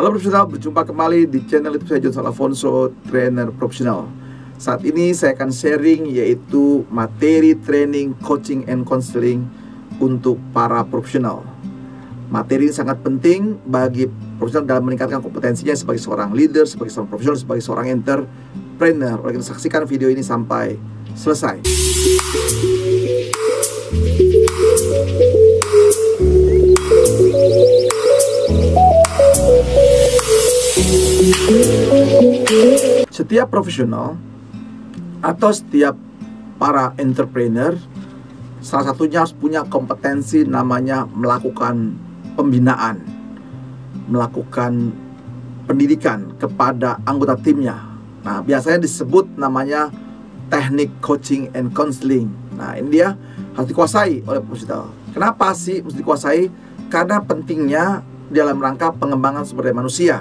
Halo profesional, berjumpa kembali di channel YouTube saya Johnson Alfonso, trainer profesional. Saat ini saya akan sharing yaitu materi training, coaching, and counseling untuk para profesional. Materi ini sangat penting bagi profesional dalam meningkatkan kompetensinya sebagai seorang leader, sebagai seorang profesional, sebagai seorang entrepreneur. Oleh karena saksikan video ini sampai selesai. Setiap profesional atau setiap para entrepreneur, salah satunya harus punya kompetensi namanya melakukan pembinaan, melakukan pendidikan kepada anggota timnya. Nah, biasanya disebut namanya teknik coaching and counseling. Nah, ini dia harus dikuasai oleh profesional. Kenapa sih mesti dikuasai? Karena pentingnya dalam rangka pengembangan sumber daya manusia.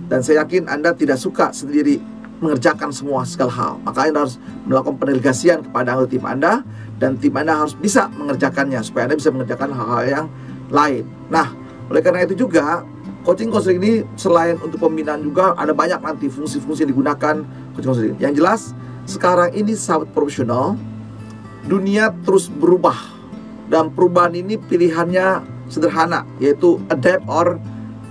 Dan saya yakin Anda tidak suka sendiri mengerjakan semua segala hal. Maka Anda harus melakukan pendelegasian kepada anggota tim Anda, dan tim Anda harus bisa mengerjakannya supaya Anda bisa mengerjakan hal-hal yang lain. Nah, oleh karena itu juga coaching counseling ini selain untuk pembinaan juga ada banyak nanti fungsi-fungsi yang digunakan coaching counseling. Yang jelas sekarang ini sahabat profesional, dunia terus berubah, dan perubahan ini pilihannya sederhana, yaitu adapt or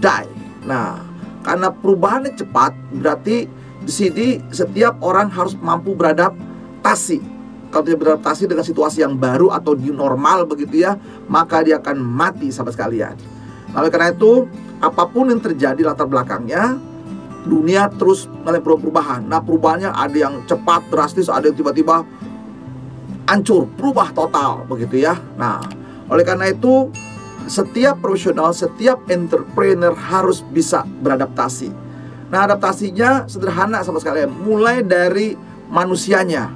die. Nah, karena perubahannya cepat, berarti di sini setiap orang harus mampu beradaptasi. Kalau tidak beradaptasi dengan situasi yang baru atau new normal begitu ya, maka dia akan mati sahabat sekalian. Oleh karena itu, apapun yang terjadi latar belakangnya, dunia terus mengalami perubahan. Nah, perubahannya ada yang cepat, drastis, ada yang tiba-tiba hancur, berubah total begitu ya. Nah, oleh karena itu setiap profesional, setiap entrepreneur harus bisa beradaptasi. Nah, adaptasinya sederhana sama sekali, mulai dari manusianya.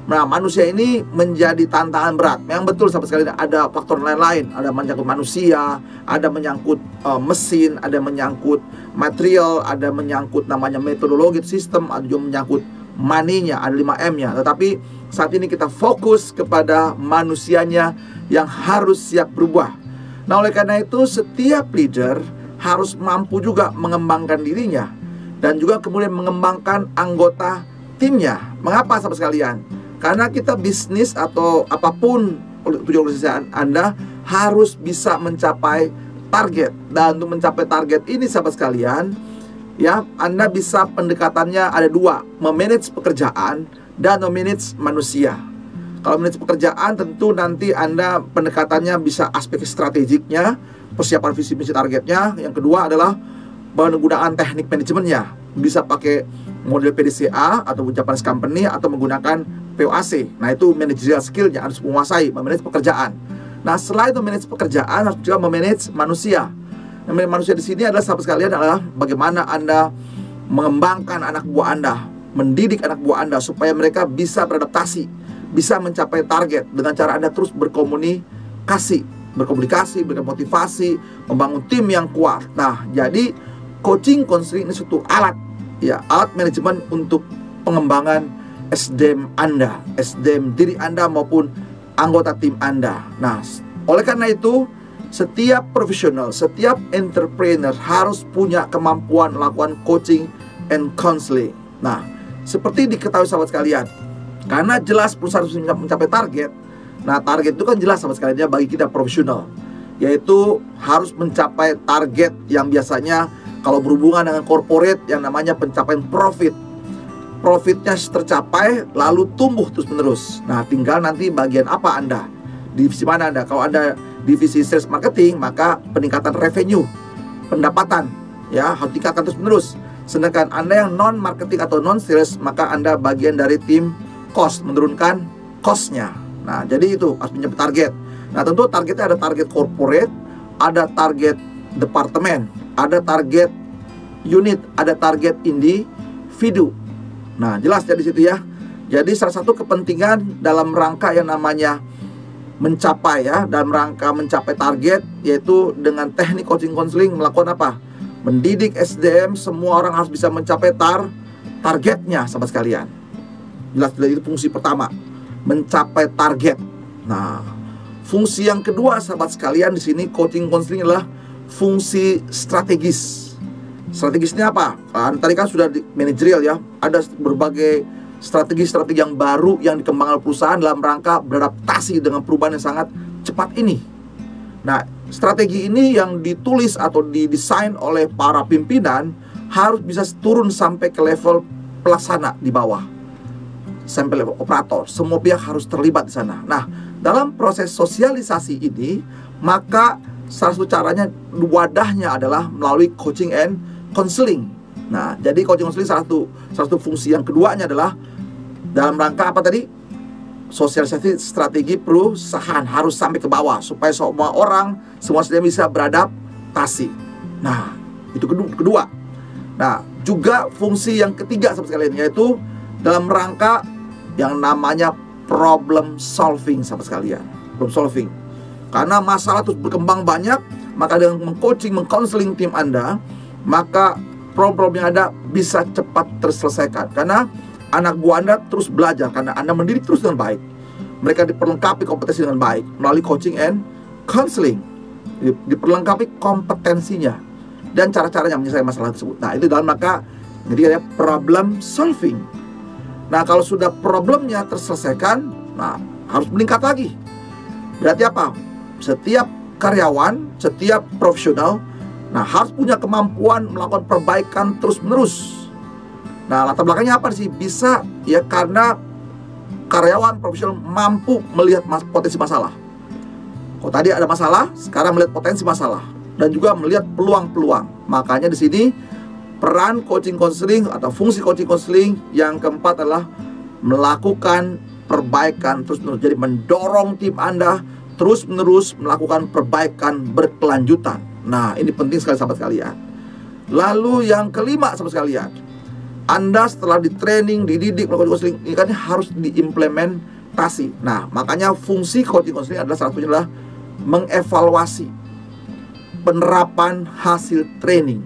Nah, manusia ini menjadi tantangan berat. Yang betul sama sekali ada faktor lain-lain, ada menyangkut manusia, ada menyangkut mesin, ada menyangkut material, ada menyangkut namanya metodologi sistem, ada juga menyangkut money-nya, ada 5M-nya. Tetapi saat ini kita fokus kepada manusianya yang harus siap berubah. Nah, oleh karena itu setiap leader harus mampu juga mengembangkan dirinya dan juga kemudian mengembangkan anggota timnya. Mengapa sahabat sekalian? Karena kita bisnis atau apapun tujuan organisasi Anda harus bisa mencapai target. Dan untuk mencapai target ini sahabat sekalian, ya, Anda bisa pendekatannya ada dua, memanage pekerjaan dan memanage manusia. Kalau manage pekerjaan tentu nanti Anda pendekatannya bisa aspek strategiknya, persiapan visi misi targetnya. Yang kedua adalah penggunaan teknik manajemennya. Bisa pakai model PDCA atau Japanese company atau menggunakan POAC. Nah, itu managerial skill-nya harus menguasai, memanage pekerjaan. Nah, selain itu manage pekerjaan, harus juga memanage manusia. Yang memanage manusia di sini adalah sahabat sekalian adalah bagaimana Anda mengembangkan anak buah Anda, mendidik anak buah Anda supaya mereka bisa beradaptasi, bisa mencapai target dengan cara Anda terus berkomunikasi, berikan motivasi, membangun tim yang kuat. Nah, jadi coaching counseling ini suatu alat, ya, alat manajemen untuk pengembangan SDM Anda, SDM diri Anda maupun anggota tim Anda. Nah, oleh karena itu setiap profesional, setiap entrepreneur harus punya kemampuan melakukan coaching and counseling. Nah, seperti diketahui sahabat sekalian, karena jelas perusahaan harus mencapai target. Nah, target itu kan jelas sama sekali bagi kita profesional, yaitu harus mencapai target yang biasanya kalau berhubungan dengan corporate yang namanya pencapaian profit. Profitnya tercapai lalu tumbuh terus menerus. Nah, tinggal nanti bagian apa Anda, divisi mana Anda. Kalau Anda divisi sales marketing, maka peningkatan revenue, pendapatan, ya, harus tingkatkan terus menerus. Sedangkan Anda yang non marketing atau non sales, maka Anda bagian dari tim cost, menurunkan cost-nya. Nah, jadi itu harus mencapai target. Nah, tentu targetnya ada target corporate, ada target departemen, ada target unit, ada target individu. Nah, jelas dari situ ya. Jadi salah satu kepentingan dalam rangka yang namanya mencapai, ya, dalam rangka mencapai target, yaitu dengan teknik coaching counseling melakukan apa? Mendidik SDM, semua orang harus bisa mencapai targetnya sahabat sekalian. Jelas itu fungsi pertama, mencapai target. Nah, fungsi yang kedua sahabat sekalian di sini coaching counseling adalah fungsi strategis. Strategisnya apa? Tadi kan sudah di manajerial ya. Ada berbagai strategi-strategi yang baru yang dikembangkan oleh perusahaan dalam rangka beradaptasi dengan perubahan yang sangat cepat ini. Nah, strategi ini yang ditulis atau didesain oleh para pimpinan harus bisa turun sampai ke level pelaksana di bawah, sampai level operator. Semua pihak harus terlibat di sana. Nah, dalam proses sosialisasi ini, maka salah satu caranya, wadahnya adalah melalui coaching and counseling. Nah, jadi coaching counseling salah satu fungsi yang keduanya adalah dalam rangka apa tadi? Sosialisasi strategi perusahaan harus sampai ke bawah supaya semua orang, semua sudah bisa beradaptasi. Nah, itu kedua. Nah, juga fungsi yang ketiga sahabat sekalian, yaitu dalam rangka yang namanya problem solving sahabat sekalian. Problem solving. Karena masalah terus berkembang banyak, maka dengan meng-coaching, meng-counseling tim Anda, maka problem yang ada bisa cepat terselesaikan. Karena anak buah Anda terus belajar, karena Anda mendidik terus dengan baik. Mereka diperlengkapi kompetensi dengan baik melalui coaching and counseling. Diperlengkapi kompetensinya dan cara-caranya menyelesaikan masalah tersebut. Nah, itu dalam maka jadi ada problem solving. Nah, kalau sudah problemnya terselesaikan, nah harus meningkat lagi. Berarti apa? Setiap karyawan, setiap profesional, nah harus punya kemampuan melakukan perbaikan terus-menerus. Nah, latar belakangnya apa sih? Bisa ya karena karyawan profesional mampu melihat potensi masalah. Kalau tadi ada masalah, sekarang melihat potensi masalah dan juga melihat peluang-peluang. Makanya di sini peran coaching counseling atau fungsi coaching counseling yang keempat adalah melakukan perbaikan terus-menerus. Jadi mendorong tim Anda terus-menerus melakukan perbaikan berkelanjutan. Nah, ini penting sekali sahabat sekalian. Lalu yang kelima sahabat sekalian, Anda setelah di training, dididik, melakukan counseling, ini kan harus diimplementasi. Nah, makanya fungsi coaching counseling adalah salah satunya adalah mengevaluasi penerapan hasil training.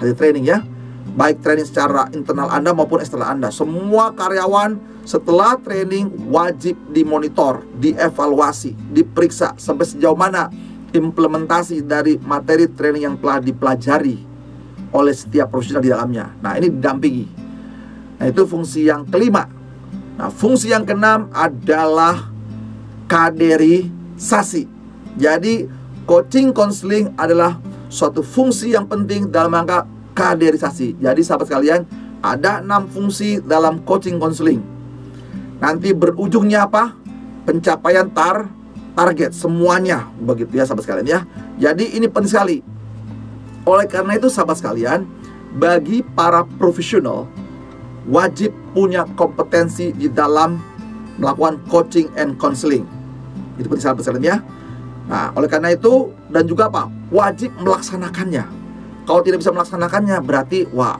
Hasil training ya, baik training secara internal Anda maupun eksternal Anda. Semua karyawan setelah training wajib dimonitor, dievaluasi, diperiksa sampai sejauh mana implementasi dari materi training yang telah dipelajari oleh setiap profesional di dalamnya. Nah, ini didampingi. Nah, itu fungsi yang kelima. Nah, fungsi yang keenam adalah kaderisasi. Jadi, coaching counseling adalah suatu fungsi yang penting dalam rangka kaderisasi. Jadi, sahabat sekalian, ada 6 fungsi dalam coaching counseling. Nanti berujungnya apa? Pencapaian target semuanya, begitu ya sahabat sekalian ya. Jadi ini penting sekali. Oleh karena itu sahabat sekalian, bagi para profesional wajib punya kompetensi di dalam melakukan coaching and counseling. Itu penting sahabat sekalian ya. Nah, oleh karena itu dan juga apa? Wajib melaksanakannya. Kalau tidak bisa melaksanakannya berarti wah,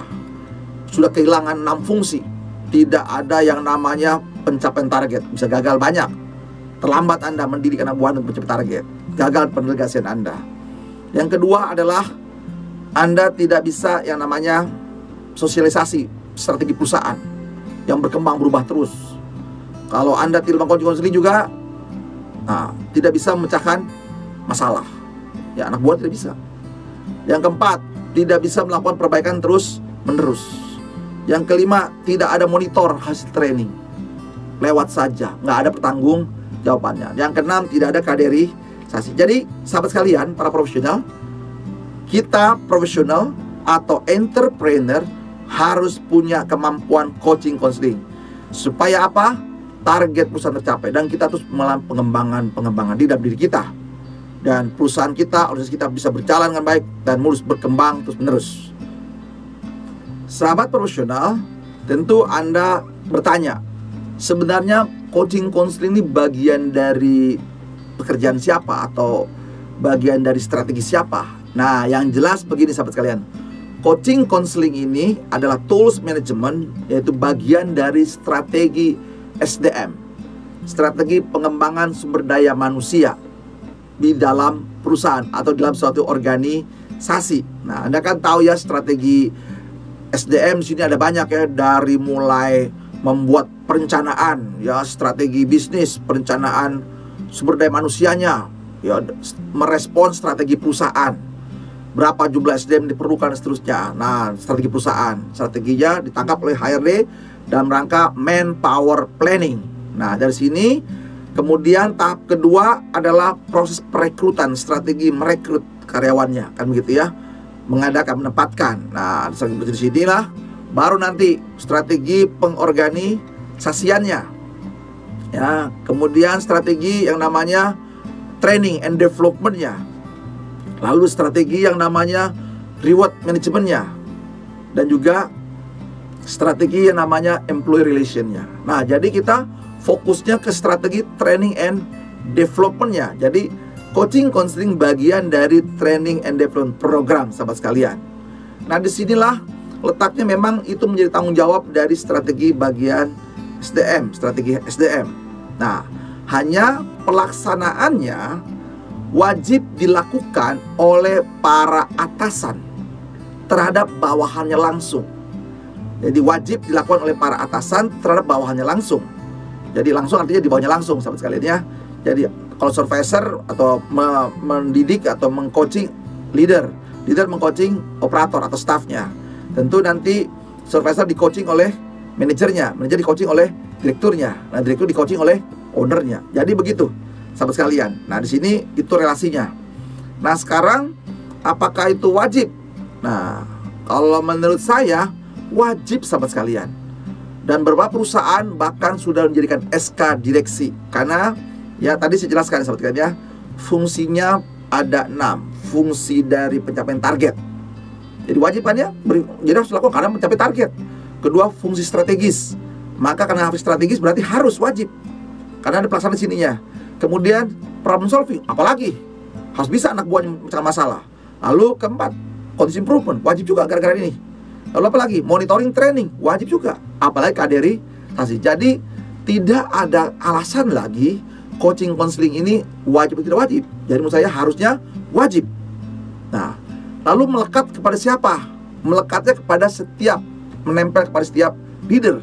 sudah kehilangan 6 fungsi. Tidak ada yang namanya pencapaian target, bisa gagal banyak. Terlambat Anda mendidik anak buah untuk mencapai target, gagal pendelegasian Anda. Yang kedua adalah Anda tidak bisa yang namanya sosialisasi strategi perusahaan yang berkembang berubah terus. Kalau Anda tidak melakukan counseling juga, nah, tidak bisa memecahkan masalah. Ya, anak buah tidak bisa. Yang keempat, tidak bisa melakukan perbaikan terus menerus. Yang kelima, tidak ada monitor hasil training, lewat saja, nggak ada pertanggung jawabannya. Yang keenam, tidak ada kaderisasi. Jadi sahabat sekalian, para profesional, kita profesional atau entrepreneur harus punya kemampuan coaching counseling. Supaya apa? Target perusahaan tercapai dan kita terus melakukan pengembangan di dalam diri kita. Dan perusahaan kita, organisasi kita bisa berjalan dengan baik dan mulus berkembang terus menerus. Sahabat profesional, tentu Anda bertanya, sebenarnya coaching counseling ini bagian dari pekerjaan siapa atau bagian dari strategi siapa? Nah, yang jelas begini sahabat sekalian, coaching counseling ini adalah tools management, yaitu bagian dari strategi SDM, strategi pengembangan sumber daya manusia di dalam perusahaan atau dalam suatu organisasi. Nah, Anda kan tahu ya strategi SDM di sini ada banyak ya, dari mulai membuat perencanaan ya, strategi bisnis, perencanaan sumber daya manusianya ya, merespons strategi perusahaan, berapa jumlah SDM diperlukan, dan seterusnya. Nah, strategi perusahaan, strateginya ditangkap oleh HRD dalam rangka manpower planning. Nah, dari sini kemudian tahap kedua adalah proses perekrutan, strategi merekrut karyawannya, kan begitu ya, mengadakan, menempatkan. Nah, di sinilah baru nanti strategi pengorganisasiannya, ya, kemudian strategi yang namanya training and developmentnya, lalu strategi yang namanya reward manajemennya, dan juga strategi yang namanya employee relationnya. Nah, jadi kita fokusnya ke strategi training and developmentnya. Jadi coaching counseling bagian dari training and development program, sahabat sekalian. Nah, disinilah letaknya, memang itu menjadi tanggung jawab dari strategi bagian SDM, strategi SDM. Nah, hanya pelaksanaannya wajib dilakukan oleh para atasan terhadap bawahannya langsung. Jadi wajib dilakukan oleh para atasan terhadap bawahannya langsung. Jadi langsung artinya di bawahnya langsung, sahabat sekalian ya. Jadi kalau supervisor atau mendidik atau mengcoaching leader mengcoaching operator atau staffnya. Tentu nanti supervisor di-coaching oleh manajernya, manajer di-coaching oleh direkturnya, nah direktur di-coaching oleh ownernya. Jadi begitu, sahabat sekalian. Nah, di sini itu relasinya. Nah, sekarang apakah itu wajib? Nah, kalau menurut saya wajib, sahabat sekalian. Dan beberapa perusahaan bahkan sudah menjadikan SK direksi. Karena ya tadi saya jelaskan, sahabat sekalian ya, fungsinya ada 6. Fungsi dari pencapaian target. Jadi wajibannya jadi harus dilakukan karena mencapai target. Kedua, fungsi strategis. Maka karena fungsi strategis berarti harus wajib, karena ada pelaksanaan di sininya. Kemudian problem solving, apalagi harus bisa anak buahnya memecahkan masalah. Lalu keempat, continuous improvement, wajib juga gara-gara ini. Lalu apalagi monitoring training, wajib juga, apalagi kaderisasi. Jadi tidak ada alasan lagi coaching counseling ini wajib atau tidak wajib. Jadi menurut saya harusnya wajib. Nah, lalu melekat kepada siapa? Melekatnya kepada setiap, menempel kepada setiap leader.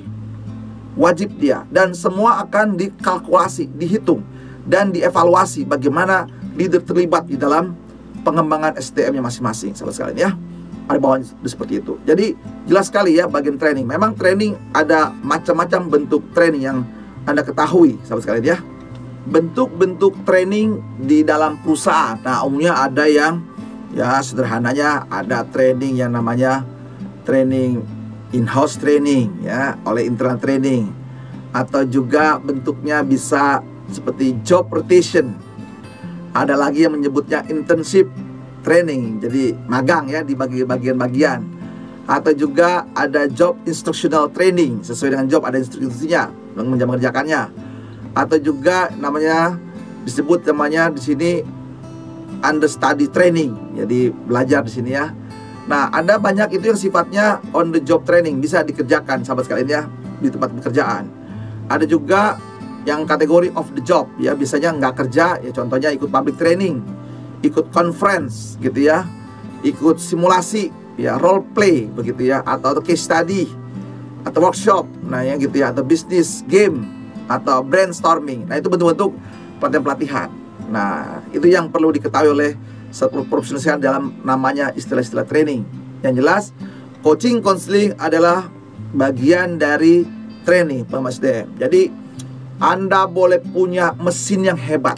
Wajib dia, dan semua akan dikalkulasi, dihitung, dan dievaluasi bagaimana leader terlibat di dalam pengembangan SDM-nya masing-masing, sahabat sekalian ya. Ada bawahnya seperti itu. Jadi jelas sekali ya bagian training. Memang training ada macam-macam bentuk training yang Anda ketahui, sahabat sekalian ya. Bentuk-bentuk training di dalam perusahaan. Nah, umumnya ada yang ya sederhananya ada training yang namanya training in-house training ya, oleh internal training, atau juga bentuknya bisa seperti job rotation. Ada lagi yang menyebutnya internship training, jadi magang ya di bagian-bagian. Atau juga ada job instructional training, sesuai dengan job ada instruksinya mengerjakannya. Atau juga namanya disebut namanya di sini understudy training, jadi belajar di sini ya. Nah, ada banyak itu yang sifatnya on the job training, bisa dikerjakan sahabat sekalian ya di tempat pekerjaan. Ada juga yang kategori off the job ya, biasanya nggak kerja ya, contohnya ikut public training, ikut conference gitu ya, ikut simulasi ya, role play begitu ya, atau case study, atau workshop, nah yang gitu ya, atau business game, atau brainstorming. Nah, itu bentuk-bentuk pelatihan. Nah, itu yang perlu diketahui oleh satu profesional dalam namanya istilah-istilah training. Yang jelas, coaching counseling adalah bagian dari training PMSDM. Jadi, Anda boleh punya mesin yang hebat,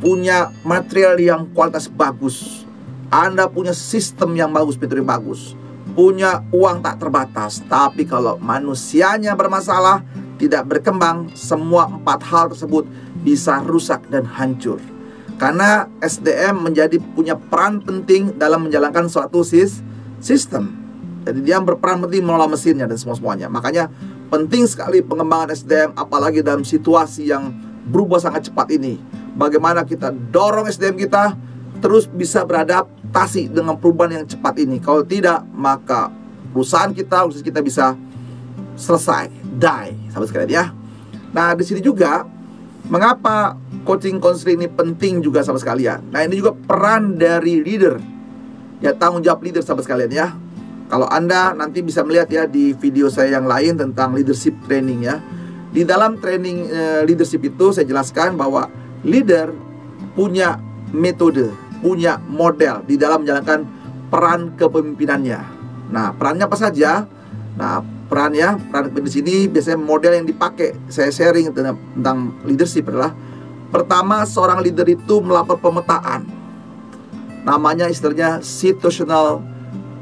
punya material yang kualitas bagus, Anda punya sistem yang bagus, metode bagus, punya uang tak terbatas, tapi kalau manusianya bermasalah, tidak berkembang, semua 4 hal tersebut bisa rusak dan hancur. Karena SDM punya peran penting dalam menjalankan suatu sistem. Jadi dia berperan penting mengelola mesinnya dan semuanya. Makanya penting sekali pengembangan SDM, apalagi dalam situasi yang berubah sangat cepat ini. Bagaimana kita dorong SDM kita terus bisa beradaptasi dengan perubahan yang cepat ini. Kalau tidak, maka perusahaan kita bisa selesai, die, sahabat sekalian ya. Nah, di sini juga mengapa coaching counseling ini penting juga, sahabat sekalian. Nah, ini juga peran dari leader ya, tanggung jawab leader, sahabat sekalian ya. Kalau Anda nanti bisa melihat ya di video saya yang lain tentang leadership training ya. Di dalam training leadership itu saya jelaskan bahwa leader punya metode punya model di dalam menjalankan peran kepemimpinannya. Nah, perannya apa saja? Nah, peran di sini biasanya model yang dipakai saya sharing tentang leadership adalah: pertama, seorang leader itu melakukan pemetaan. Namanya istilahnya situational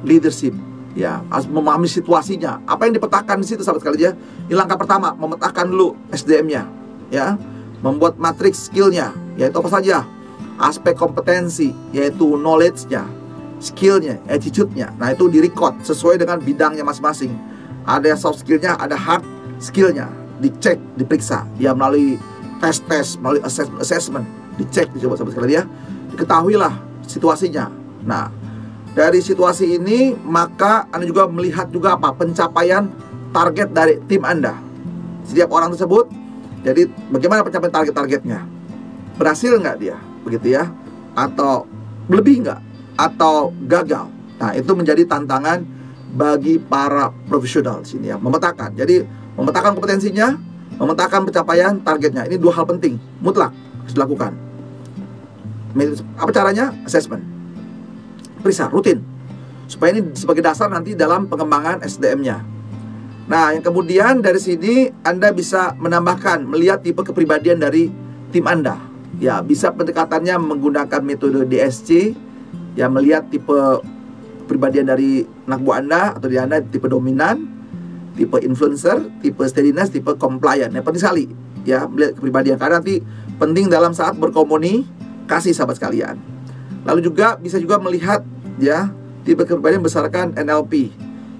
leadership. Ya, harus memahami situasinya. Apa yang dipetakan di situ, sahabat sekalian? Ini langkah pertama, memetakan dulu SDM-nya, ya. Membuat matriks skill-nya, yaitu apa saja? Aspek kompetensi, yaitu knowledge-nya, skill-nya, attitude-nya. Nah, itu di-record sesuai dengan bidangnya masing-masing. Ada soft skill-nya, ada hard skill-nya. Dicek, diperiksa, ya, melalui tes, melalui assessment, dicek, dicoba sahabat sekalian, ya. Diketahuilah situasinya. Nah, dari situasi ini, maka Anda juga melihat juga apa? Pencapaian target dari tim Anda. Setiap orang tersebut, jadi bagaimana pencapaian target-targetnya? Berhasil nggak dia? Begitu ya? Atau lebih nggak? Atau gagal? Nah, itu menjadi tantangan bagi para profesional di sini ya. Memetakan. Jadi, memetakan kompetensinya, memetakan pencapaian targetnya. Ini dua hal penting, mutlak harus dilakukan. Apa caranya? Assessment. Periksa rutin, supaya ini sebagai dasar nanti dalam pengembangan SDM-nya. Nah, yang kemudian dari sini Anda bisa menambahkan, melihat tipe kepribadian dari tim Anda. Ya, bisa pendekatannya menggunakan metode DSC, ya, melihat tipe kepribadian dari anak buah Anda atau di Anda, tipe dominan, tipe influencer, tipe steadiness, tipe compliant. Yang penting sekali, ya, melihat kepribadian, karena nanti penting dalam saat berkomunikasi, sahabat sekalian. Lalu juga bisa juga melihat, ya, tipe kepribadian berdasarkan NLP,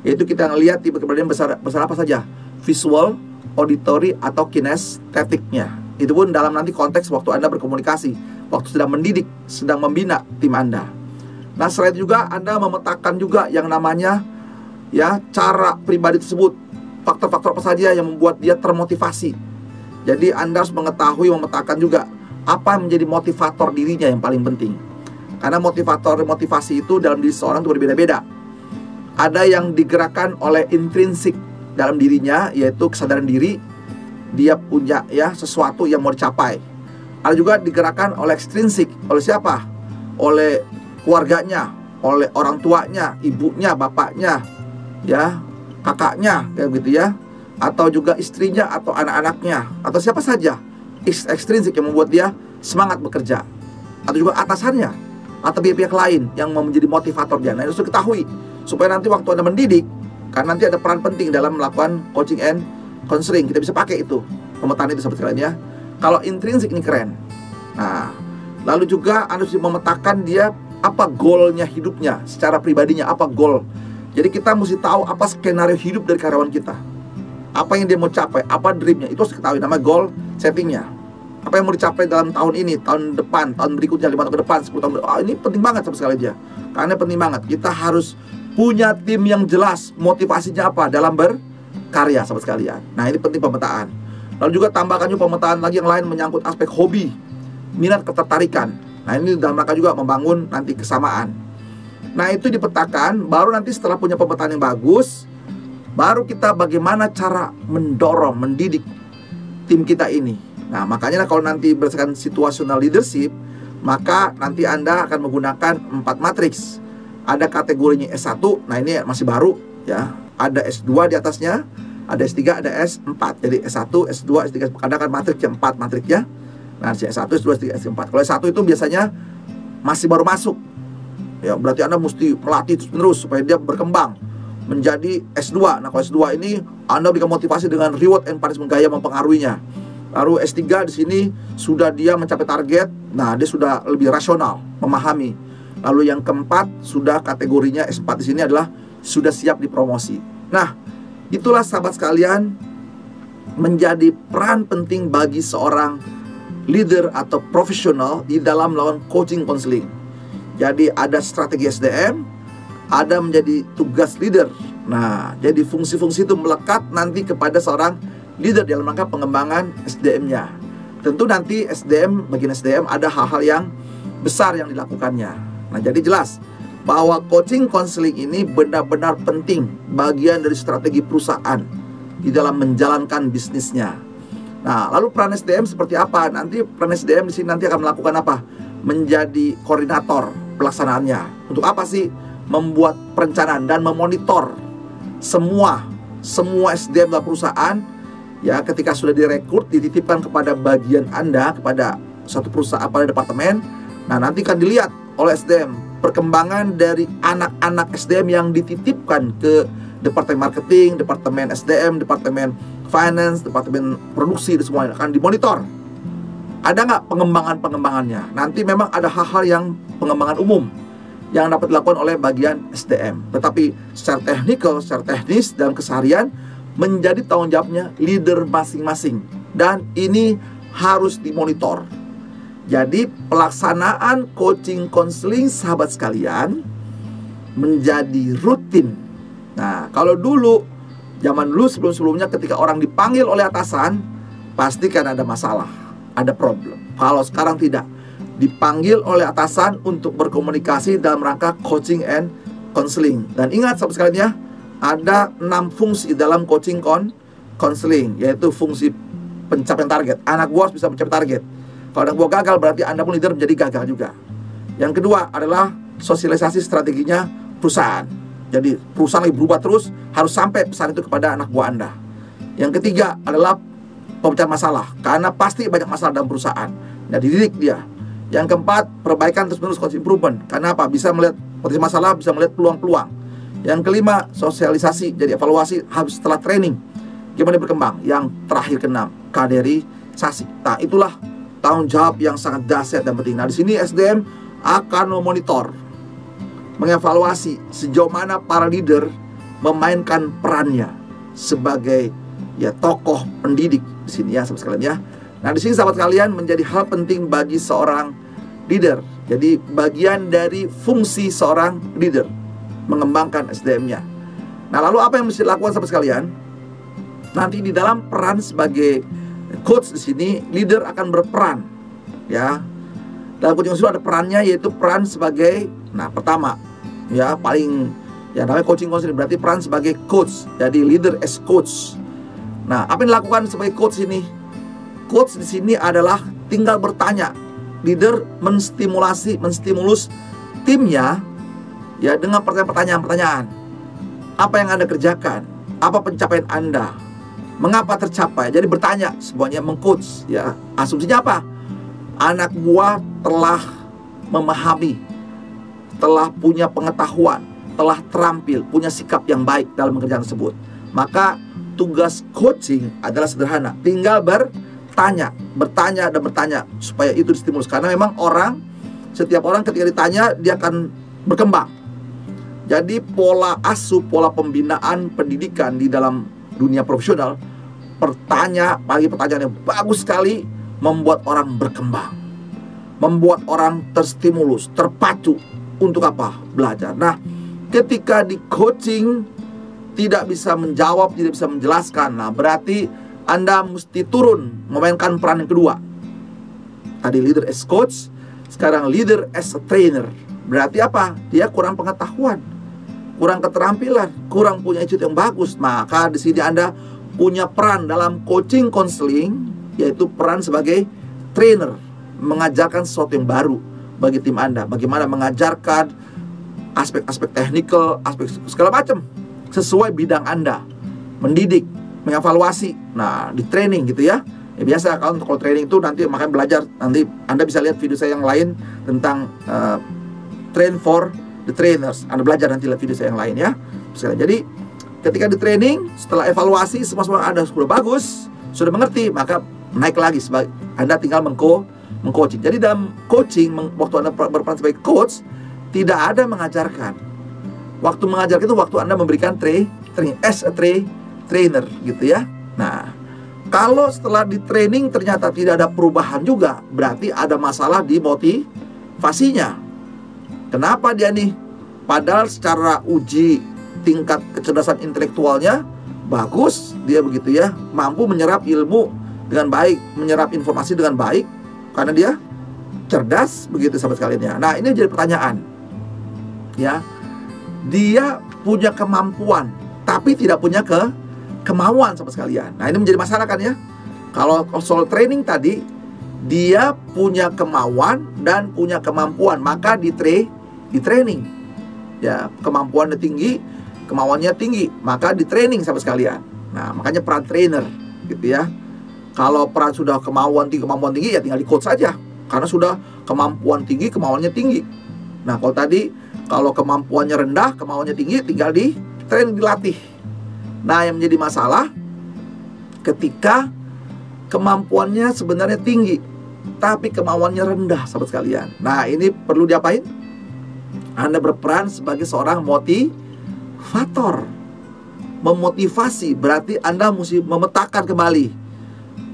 yaitu kita ngelihat tipe kepribadian besar apa saja: visual, auditory, atau kinestetiknya. Itu pun dalam nanti konteks waktu Anda berkomunikasi, waktu sedang mendidik, sedang membina tim Anda. Nah, selain juga Anda memetakan juga yang namanya, ya, cara pribadi tersebut, faktor-faktor apa saja yang membuat dia termotivasi. Jadi Anda harus mengetahui, memetakan juga apa yang menjadi motivator dirinya yang paling penting. Karena motivasi itu dalam diri seorang itu berbeda-beda. Ada yang digerakkan oleh intrinsik dalam dirinya, yaitu kesadaran diri, dia punya, ya, sesuatu yang mau dicapai. Ada juga digerakkan oleh ekstrinsik. Oleh siapa? Oleh keluarganya, oleh orang tuanya, ibunya, bapaknya, ya, kakaknya, kayak gitu ya. Atau juga istrinya atau anak-anaknya, atau siapa saja. Ekstrinsik yang membuat dia semangat bekerja. Atau juga atasannya, atau pihak-pihak lain yang mau menjadi motivator dia. Nah, itu harus diketahui supaya nanti waktu Anda mendidik, karena nanti ada peran penting dalam melakukan coaching and counseling. Kita bisa pakai itu, pemetaan itu, sahabat sekalian, ya. Kalau intrinsik ini keren. Nah, lalu juga Anda harus memetakan dia apa goalnya hidupnya, secara pribadinya apa goal. Jadi kita mesti tahu apa skenario hidup dari karyawan kita, apa yang dia mau capai, apa dreamnya. Itu harus diketahui, nama goal settingnya. Apa yang mau dicapai dalam tahun ini, tahun depan, tahun berikutnya, 5 tahun ke depan, 10 tahun ke depan. Ini penting banget sama sekali aja. Karena penting banget, kita harus punya tim yang jelas, motivasinya apa dalam berkarya, sahabat sekalian. Nah, ini penting pemetaan. Lalu juga tambahkan juga pemetaan lagi yang lain menyangkut aspek hobi, minat, ketertarikan. Nah, ini dalam rangka juga membangun nanti kesamaan. Nah, itu dipetakan, baru nanti setelah punya pemetaan yang bagus, baru kita bagaimana cara mendorong, mendidik tim kita ini. Nah, makanya kalau nanti berdasarkan situational leadership, maka nanti Anda akan menggunakan 4 matriks. Ada kategorinya S1, nah ini masih baru, ya. Ada S2 di atasnya, ada S3, ada S4. Jadi S1, S2, S3, ada kan matriksnya 4 matriksnya. Nah, S1, S2, S3, S4. Kalau S1 itu biasanya masih baru masuk, ya, berarti Anda mesti melatih terus supaya dia berkembang menjadi S2. Nah, kalau S2 ini Anda berikan motivasi dengan reward and punishment, gaya mempengaruhinya. Lalu S3 di sini sudah dia mencapai target. Nah, dia sudah lebih rasional, memahami. Lalu yang keempat sudah kategorinya S4 di sini adalah sudah siap dipromosi. Nah, itulah sahabat sekalian menjadi peran penting bagi seorang leader atau profesional di dalam melakukan coaching counseling. Jadi ada strategi SDM, ada menjadi tugas leader. Nah, jadi fungsi-fungsi itu melekat nanti kepada seorang leader dalam rangka pengembangan SDM-nya. Tentu nanti bagian SDM ada hal-hal yang besar yang dilakukannya. Nah, jadi jelas bahwa coaching counseling ini benar-benar penting, bagian dari strategi perusahaan di dalam menjalankan bisnisnya. Nah, lalu peran SDM seperti apa? Nanti peran SDM di sini nanti akan melakukan apa? menjadi koordinator pelaksanaannya. Untuk apa sih? Membuat perencanaan dan memonitor semua SDM dalam perusahaan. Ya, ketika sudah direkrut, dititipkan kepada bagian Anda, kepada suatu perusahaan, pada departemen. Nah, nanti akan dilihat oleh SDM perkembangan dari anak-anak SDM yang dititipkan ke departemen marketing, departemen SDM, departemen finance, departemen produksi, dan semuanya akan dimonitor. Ada nggak pengembangannya? Nanti memang ada hal-hal yang pengembangan umum yang dapat dilakukan oleh bagian SDM. Tetapi secara teknikal, secara teknis dalam keseharian menjadi tanggung jawabnya leader masing-masing. Dan ini harus dimonitor. Jadi pelaksanaan coaching konseling sahabat sekalian menjadi rutin. Nah, kalau dulu, zaman dulu sebelum-sebelumnya ketika orang dipanggil oleh atasan, pasti kan ada masalah, ada problem. Kalau sekarang tidak, dipanggil oleh atasan untuk berkomunikasi dalam rangka coaching and counseling. Dan ingat sahabat sekalian ya, ada 6 fungsi dalam coaching counseling, yaitu fungsi pencapaian target. Anak buah bisa mencapai target. Kalau anak buah gagal, berarti Anda pun leader menjadi gagal juga. Yang kedua adalah sosialisasi strateginya perusahaan. Jadi perusahaan lagi berubah terus, harus sampai pesan itu kepada anak buah Anda. Yang ketiga adalah pemecahan masalah, karena pasti banyak masalah dalam perusahaan. Nah, dididik dia. Yang keempat, perbaikan terus-menerus, continuous improvement. Karena apa? Bisa melihat potensi masalah, bisa melihat peluang-peluang. Yang kelima, sosialisasi, jadi evaluasi habis setelah training. Gimana berkembang? Yang terakhir keenam, kaderisasi. Nah, itulah tanggung jawab yang sangat dahsyat dan penting. Nah, di sini SDM akan memonitor, mengevaluasi sejauh mana para leader memainkan perannya sebagai ya tokoh pendidik di sini ya sahabat sekalian ya. Nah, di sini sahabat kalian menjadi hal penting bagi seorang leader. Jadi bagian dari fungsi seorang leader mengembangkan SDM-nya. Nah, lalu apa yang mesti dilakukan sahabat sekalian? Nanti di dalam peran sebagai coach di sini, leader akan berperan ya. Dalam coaching konseling ada perannya, yaitu peran sebagai, nah pertama ya paling ya namanya coaching konseling berarti peran sebagai coach. Jadi leader as coach. Nah, apa yang dilakukan sebagai coach ini? Coach di sini adalah tinggal bertanya. Leader menstimulus timnya ya dengan pertanyaan-pertanyaan. Apa yang Anda kerjakan? Apa pencapaian Anda? Mengapa tercapai? Jadi bertanya, semuanya mengcoach ya. Asumsinya apa? Anak buah telah memahami, telah punya pengetahuan, telah terampil, punya sikap yang baik dalam pekerjaan tersebut. Maka tugas coaching adalah sederhana, tinggal bertanya dan bertanya supaya itu distimulus. Karena memang setiap orang ketika ditanya dia akan berkembang. Jadi pola asuh, pola pembinaan pendidikan di dalam dunia profesional, pagi pertanyaan yang bagus sekali membuat orang berkembang, membuat orang terstimulus, terpacu untuk apa? Belajar. Nah, ketika di coaching tidak bisa menjawab, tidak bisa menjelaskan, nah berarti Anda mesti turun memainkan peran yang kedua. Tadi leader as coach, sekarang leader as a trainer. Berarti apa? Dia kurang pengetahuan, kurang keterampilan, kurang punya attitude yang bagus. Maka di sini Anda punya peran dalam coaching counseling, yaitu peran sebagai trainer, mengajarkan sesuatu yang baru bagi tim Anda. Bagaimana mengajarkan aspek-aspek teknikal, aspek segala macam sesuai bidang Anda, mendidik, mengevaluasi. Nah, di training gitu ya. Ya biasa kalau training itu nanti makanya belajar, nanti Anda bisa lihat video saya yang lain tentang train for the trainers. Anda belajar nanti lihat video saya yang lain ya. Jadi ketika di training, setelah evaluasi semua Anda sudah bagus, sudah mengerti, maka naik lagi sebagai Anda tinggal mengcoaching. Jadi dalam coaching, waktu Anda berperan sebagai coach, tidak ada mengajarkan. Waktu mengajarkan itu waktu Anda memberikan training as a trainer gitu ya. Nah, kalau setelah di training ternyata tidak ada perubahan juga, berarti ada masalah di motivasinya. Kenapa dia nih? Padahal secara uji tingkat kecerdasan intelektualnya bagus, dia begitu ya, mampu menyerap ilmu dengan baik, menyerap informasi dengan baik, karena dia cerdas begitu sahabat sekalian ya. Nah, ini jadi pertanyaan ya. Dia punya kemampuan tapi tidak punya kemauan sahabat sekalian. Nah, ini menjadi masalah kan ya. Kalau soal training tadi Dia punya kemauan dan punya kemampuan, maka di training. Ya, kemampuannya tinggi, kemauannya tinggi, maka di training sahabat sekalian. Nah, makanya peran trainer gitu ya. Kalau peran sudah kemauan tinggi ya tinggal di coach saja, karena sudah kemampuan tinggi, kemauannya tinggi. Nah, kalau kemampuannya rendah, kemauannya tinggi, tinggal di training, dilatih. Nah, yang menjadi masalah ketika kemampuannya sebenarnya tinggi, tapi kemauannya rendah sahabat sekalian. Nah, ini perlu diapain? Anda berperan sebagai seorang motivator. Memotivasi berarti Anda mesti memetakan kembali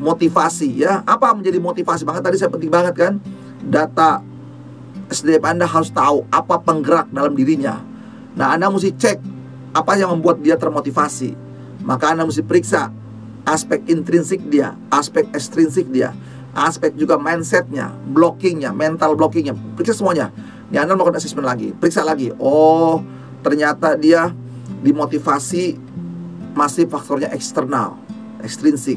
motivasi ya. Apa menjadi motivasi? Maka tadi saya penting banget kan, data SDM Anda harus tahu apa penggerak dalam dirinya. Nah, Anda mesti cek apa yang membuat dia termotivasi. Maka Anda mesti periksa aspek intrinsik dia, aspek ekstrinsik dia, aspek juga mindsetnya, blockingnya, mental blockingnya. Periksa semuanya. Ini Anda melakukan assessment lagi, periksa lagi. Oh, ternyata dia dimotivasi masih faktornya eksternal, ekstrinsik.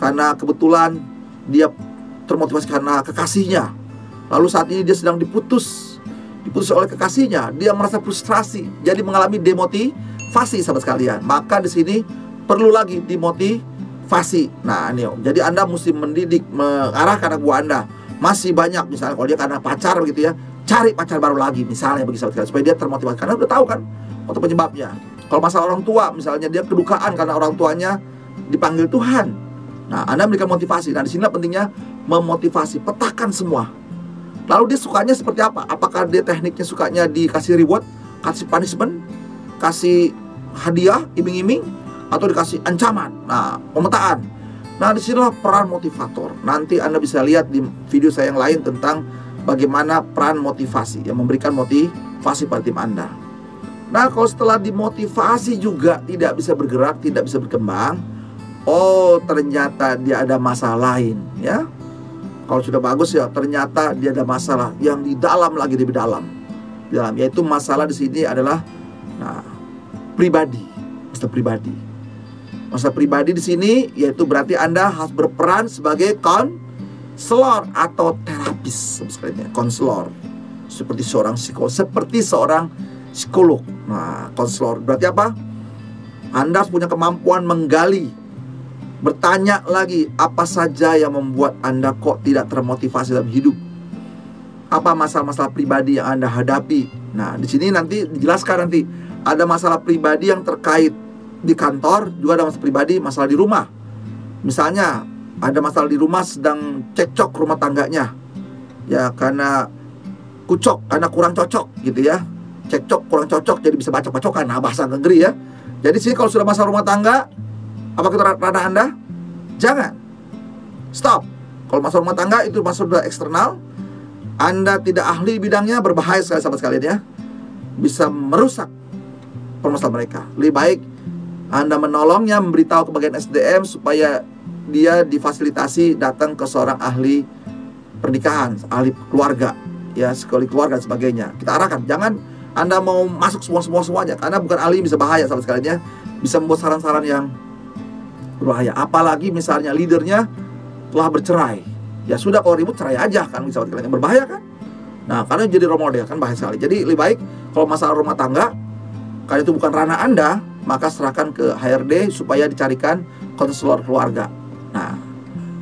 Karena kebetulan dia termotivasi karena kekasihnya. Lalu saat ini dia sedang diputus oleh kekasihnya. Dia merasa frustrasi, jadi mengalami demotivasi sahabat sekalian. Maka di sini perlu lagi dimotivasi. Nah, ini jadi Anda mesti mendidik, mengarahkan anak buah Anda. Masih banyak misalnya kalau dia karena pacar begitu ya, cari pacar baru lagi misalnya bagi sahabat sekalian, supaya dia termotivasi. Karena udah tahu kan waktu penyebabnya. Kalau masalah orang tua misalnya, dia kedukaan karena orang tuanya dipanggil Tuhan. Nah, Anda memberikan motivasi. Nah, di sini pentingnya memotivasi, petakan semua. Lalu dia sukanya seperti apa? Apakah dia tekniknya sukanya dikasih reward, kasih punishment, kasih hadiah, iming-iming, atau dikasih ancaman? Nah, pemetaan. Nah, disinilah peran motivator. Nanti Anda bisa lihat di video saya yang lain tentang bagaimana peran motivasi, yang memberikan motivasi pada tim Anda. Nah, kalau setelah dimotivasi juga tidak bisa bergerak, tidak bisa berkembang, oh, ternyata dia ada masalah lain ya. Kalau sudah bagus ya, ternyata dia ada masalah yang di dalam lagi, lebih dalam. Yaitu masalah di sini adalah pribadi, masalah pribadi. Masalah pribadi di sini yaitu berarti Anda harus berperan sebagai konselor atau terapis sebenarnya. Konselor seperti seorang psikolog. Nah, konselor berarti apa? Anda harus punya kemampuan menggali, bertanya lagi, apa saja yang membuat Anda kok tidak termotivasi dalam hidup? Apa masalah-masalah pribadi yang Anda hadapi? Nah, di sini nanti dijelaskan, nanti ada masalah pribadi yang terkait di kantor, juga ada masalah pribadi, masalah di rumah. Misalnya, ada masalah di rumah, sedang cekcok rumah tangganya. Ya, karena kurang cocok gitu ya. Cekcok, kurang cocok, jadi bisa bacok-bacokan. Nah, bahasa negeri ya. Jadi sini kalau sudah masalah rumah tangga, apakah itu ranah Anda? Jangan. Stop. Kalau masalah rumah tangga itu masalah eksternal, Anda tidak ahli bidangnya, berbahaya sekali sahabat sekalian ya. Bisa merusak permasalahan mereka. Lebih baik Anda menolongnya, memberitahu ke bagian SDM supaya dia difasilitasi datang ke seorang ahli pernikahan, ahli keluarga, ya, psikologi keluarga dan sebagainya. Kita arahkan. Jangan Anda mau masuk semuanya, karena bukan ahli, bisa bahaya sahabat sekalian ya. Bisa membuat saran-saran yang berbahaya. Apalagi misalnya leadernya telah bercerai, ya sudah, kalau ribut cerai aja kan, bisa berbahaya kan. Nah, karena jadi role model kan bahaya sekali. Jadi lebih baik kalau masalah rumah tangga, karena itu bukan ranah Anda, maka serahkan ke HRD supaya dicarikan konselor keluarga. Nah,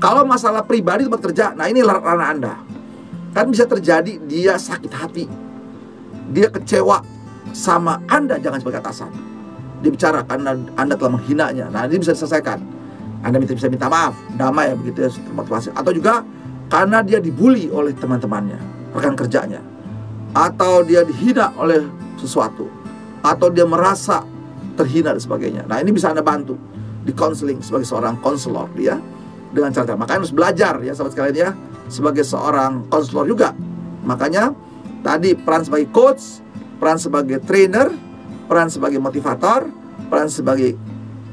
kalau masalah pribadi tempat kerja, nah ini ranah Anda. Kan bisa terjadi dia sakit hati, dia kecewa sama Anda, jangan sebagai atasan. Dia bicara karena Anda telah menghinanya. Nah, ini bisa diselesaikan. Anda bisa minta maaf, damai ya, begitu ya, motivasi. Atau juga karena dia dibully oleh teman-temannya, rekan kerjanya, atau dia dihina oleh sesuatu, atau dia merasa terhina dan sebagainya. Nah, ini bisa Anda bantu di counseling sebagai seorang konselor dia dengan cara. Makanya harus belajar ya sahabat sekalian ya, sebagai seorang konselor juga. Makanya tadi peran sebagai coach, peran sebagai trainer, peran sebagai motivator, peran sebagai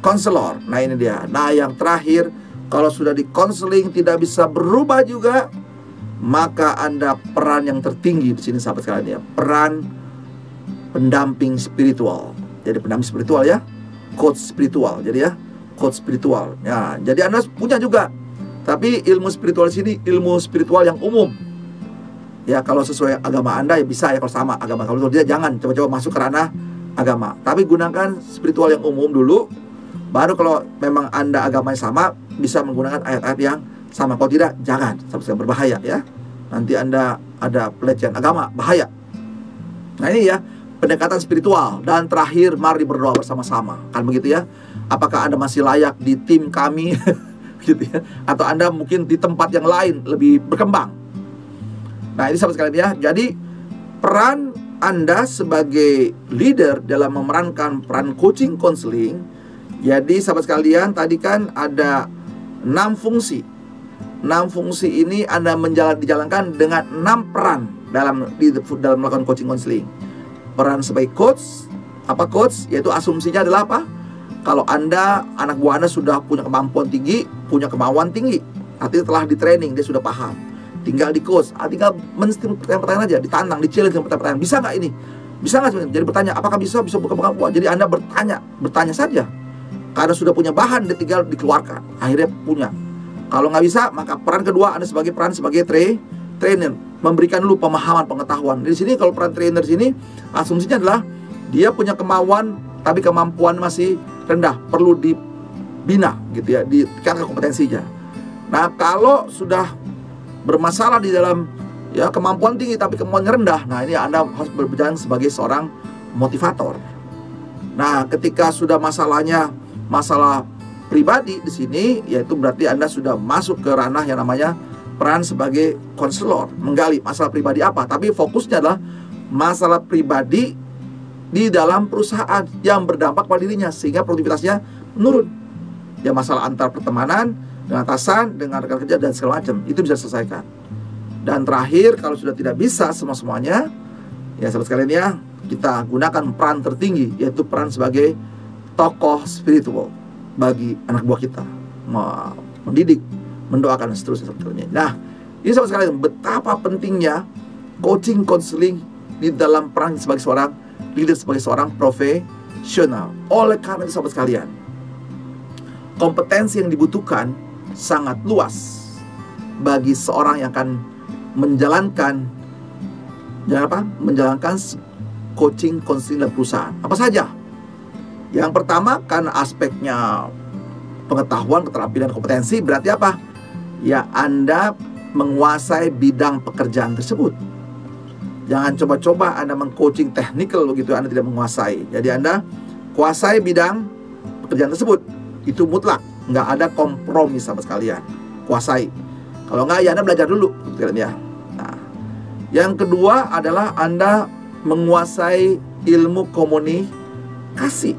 konselor. Nah, ini dia. Nah, yang terakhir, kalau sudah di konseling tidak bisa berubah juga, maka Anda peran yang tertinggi di sini sahabat sekalian ya, peran pendamping spiritual. Jadi pendamping spiritual ya, coach spiritual. Jadi ya, coach spiritual. Ya, jadi Anda punya juga Tapi ilmu spiritual di sini ilmu spiritual yang umum. Ya, kalau sesuai agama Anda ya bisa ya, kalau sama agama. Kalau tidak, jangan coba-coba masuk ke ranah agama. Tapi gunakan spiritual yang umum dulu. Baru kalau memang Anda agamanya sama, bisa menggunakan ayat-ayat yang sama. Kalau tidak, jangan. Sampai berbahaya ya. Nanti Anda ada pelecehan agama, bahaya. Nah ini ya, pendekatan spiritual. Dan terakhir, mari berdoa bersama-sama. Kan begitu ya. Apakah Anda masih layak di tim kami? Gitu ya. Atau Anda mungkin di tempat yang lain lebih berkembang. Nah ini sahabat sekalian ya. Jadi peran Anda sebagai leader dalam memerankan peran coaching counseling. Jadi sahabat sekalian, tadi kan ada 6 fungsi. 6 fungsi ini Anda dijalankan dengan 6 peran dalam melakukan coaching counseling. Peran sebagai coach. Apa coach? Yaitu asumsinya adalah apa? Kalau Anda, anak buah Anda sudah punya kemampuan tinggi, punya kemauan tinggi, artinya telah di training, dia sudah paham. Tinggal di coach, tinggal menstim pertanyaan aja, ditantang, di-challenge dengan pertanyaan. Bisa nggak ini? Bisa nggak sebenarnya? Jadi bertanya, apakah bisa berkembang? Jadi Anda bertanya saja. Karena sudah punya bahan, dia tinggal dikeluarkan. Akhirnya punya. Kalau nggak bisa, maka peran kedua Anda sebagai trainer, memberikan dulu pemahaman, pengetahuan. Di sini kalau peran trainer di sini, asumsinya adalah dia punya kemauan, tapi kemampuan masih rendah, perlu dibina gitu ya, ditingkatkan kompetensinya. Nah, kalau sudah bermasalah di dalam ya kemampuan tinggi tapi kemampuannya rendah, nah ini Anda harus berjalan sebagai seorang motivator. Nah, ketika sudah masalah pribadi di sini, yaitu berarti Anda sudah masuk ke ranah yang namanya peran sebagai konselor, menggali masalah pribadi apa, tapi fokusnya adalah masalah pribadi di dalam perusahaan yang berdampak pada dirinya sehingga produktivitasnya menurun. Ya, masalah antar pertemanan, dengan atasan, dengan rekan kerja dan segala macam, itu bisa diselesaikan. Dan terakhir, kalau sudah tidak bisa semuanya, ya sahabat sekalian ya, kita gunakan peran tertinggi, yaitu peran sebagai tokoh spiritual bagi anak buah kita, mendidik, mendoakan dan seterusnya sebetulnya. Nah, ini sahabat sekalian, betapa pentingnya coaching counseling di dalam peran sebagai seorang leader, sebagai seorang profesional. Oleh karena itu sahabat sekalian, kompetensi yang dibutuhkan sangat luas bagi seorang yang akan menjalankan coaching counseling dalam perusahaan. Apa saja? Yang pertama, karena aspeknya pengetahuan, keterampilan, kompetensi, berarti apa? Ya, Anda menguasai bidang pekerjaan tersebut. Jangan coba-coba Anda meng-coaching technical begitu Anda tidak menguasai. Jadi Anda kuasai bidang pekerjaan tersebut. Itu mutlak, nggak ada kompromi sama sekalian. Kuasai. Kalau nggak, ya Anda belajar dulu ya. Nah, yang kedua adalah Anda menguasai ilmu komunikasi.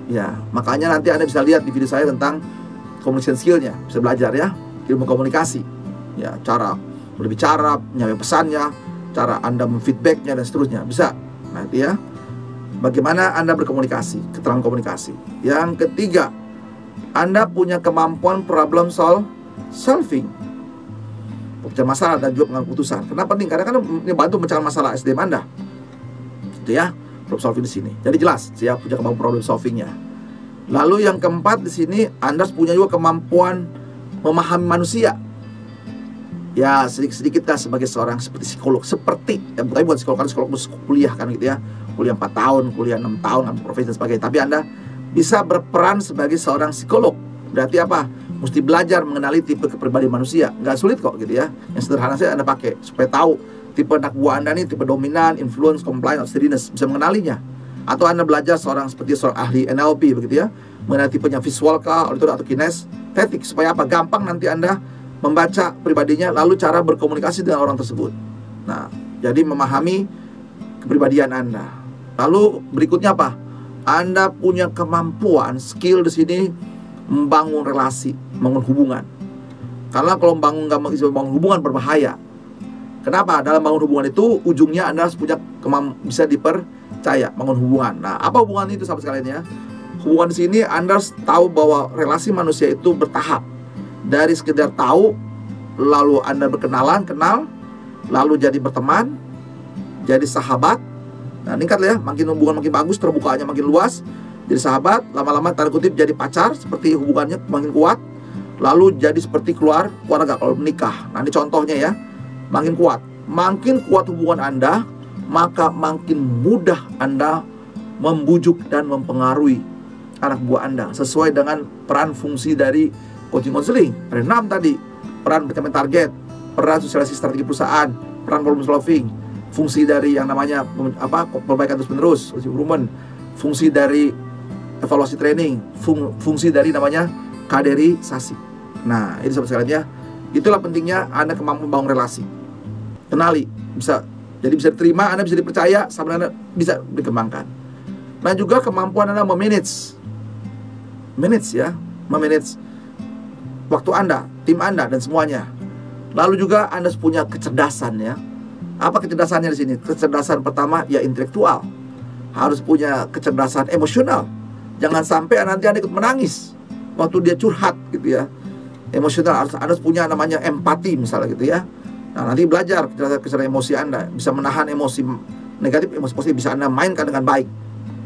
Ya, makanya nanti Anda bisa lihat di video saya tentang communication skill-nya, bisa belajar ya, ilmu komunikasi. Ya, cara berbicara, menyampaikan pesannya, cara Anda memfeedbacknya dan seterusnya, bisa. Nanti ya, bagaimana Anda berkomunikasi, keterampilan komunikasi. Yang ketiga, Anda punya kemampuan problem solving, pecah masalah dan juga pengambil keputusan. Kenapa penting? Karena kan ini bantu mencari masalah SDM Anda. Itu ya, problem solving di sini. Jadi jelas, siap punya kemampuan problem solvingnya. Lalu yang keempat di sini, Anda punya juga kemampuan memahami manusia. Ya, sedikit-sedikit lah sebagai seorang seperti psikolog, ya, bukan psikolog, kan psikolog kuliah kan gitu ya, kuliah 4 tahun, kuliah 6 tahun, ambil profesi dan sebagainya. Tapi Anda bisa berperan sebagai seorang psikolog. Berarti apa? Mesti belajar mengenali tipe kepribadian manusia. Nggak sulit kok gitu ya. Yang sederhana saja Anda pakai supaya tahu tipe anak buah Anda nih, tipe dominan, influence, compliance, steadiness, bisa mengenalinya. Atau Anda belajar seperti seorang ahli NLP begitu ya, mengenai tipenya visual kah, auditor atau kinestetik, supaya apa? Gampang nanti Anda membaca pribadinya, lalu cara berkomunikasi dengan orang tersebut. Nah, jadi memahami kepribadian Anda. Lalu berikutnya apa? Anda punya kemampuan, skill di sini membangun relasi, membangun hubungan. Karena kalau membangun hubungan berbahaya. Kenapa? Dalam membangun hubungan itu ujungnya Anda harus punya bisa dipercaya, membangun hubungan. Nah, apa hubungan itu sahabat sekalian ya? Hubungan di sini Anda harus tahu bahwa relasi manusia itu bertahap. Dari sekedar tahu, lalu Anda berkenalan, kenal, lalu jadi berteman, jadi sahabat. Nah, meningkat ya, makin hubungan makin bagus, terbukanya makin luas, jadi sahabat, lama-lama tanda kutip jadi pacar, seperti hubungannya makin kuat, lalu jadi seperti keluarga kalau menikah. Nah, ini contohnya ya. Makin kuat hubungan Anda, maka makin mudah Anda membujuk dan mempengaruhi anak buah Anda sesuai dengan peran fungsi dari coaching counseling. Ada 6 tadi. Peran pencapaian target, peran sosialisasi strategi perusahaan, peran problem solving, fungsi dari yang namanya perbaikan terus-menerus, improvement, fungsi dari evaluasi training, fungsi dari namanya kaderisasi. Nah, ini sahabat sekalian ya. Itulah pentingnya Anda kemampuan membangun relasi. Kenali, jadi bisa diterima, Anda bisa dipercaya, sama Anda bisa dikembangkan. Nah, juga kemampuan Anda memanage waktu Anda, tim Anda, dan semuanya. Lalu juga Anda punya kecerdasan ya. Apa kecerdasannya di sini? Kecerdasan pertama ya intelektual. Harus punya kecerdasan emosional. Jangan sampai nanti Anda ikut menangis waktu dia curhat gitu ya. Emosional, harus punya namanya empati misalnya gitu ya. Nah, nanti belajar kecerdasan emosi Anda, bisa menahan emosi negatif, emosi positif, bisa Anda mainkan dengan baik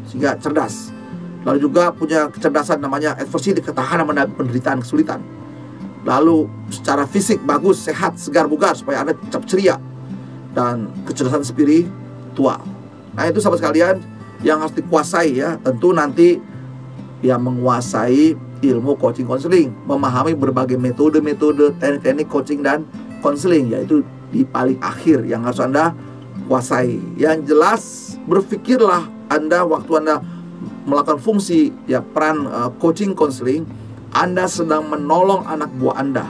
sehingga cerdas. Lalu juga punya kecerdasan namanya adversity, ketahanan menghadapi penderitaan, kesulitan. Lalu secara fisik bagus, sehat, segar bugar supaya Anda tetap ceria. Dan kecerdasan spiritual. Nah, itu sahabat sekalian yang harus dikuasai ya. Tentu nanti ya menguasai ilmu coaching counseling, memahami berbagai metode-metode, teknik-teknik coaching dan counseling, yaitu di paling akhir yang harus Anda kuasai. Yang jelas, berpikirlah Anda waktu Anda melakukan fungsi ya peran coaching counseling, Anda sedang menolong anak buah Anda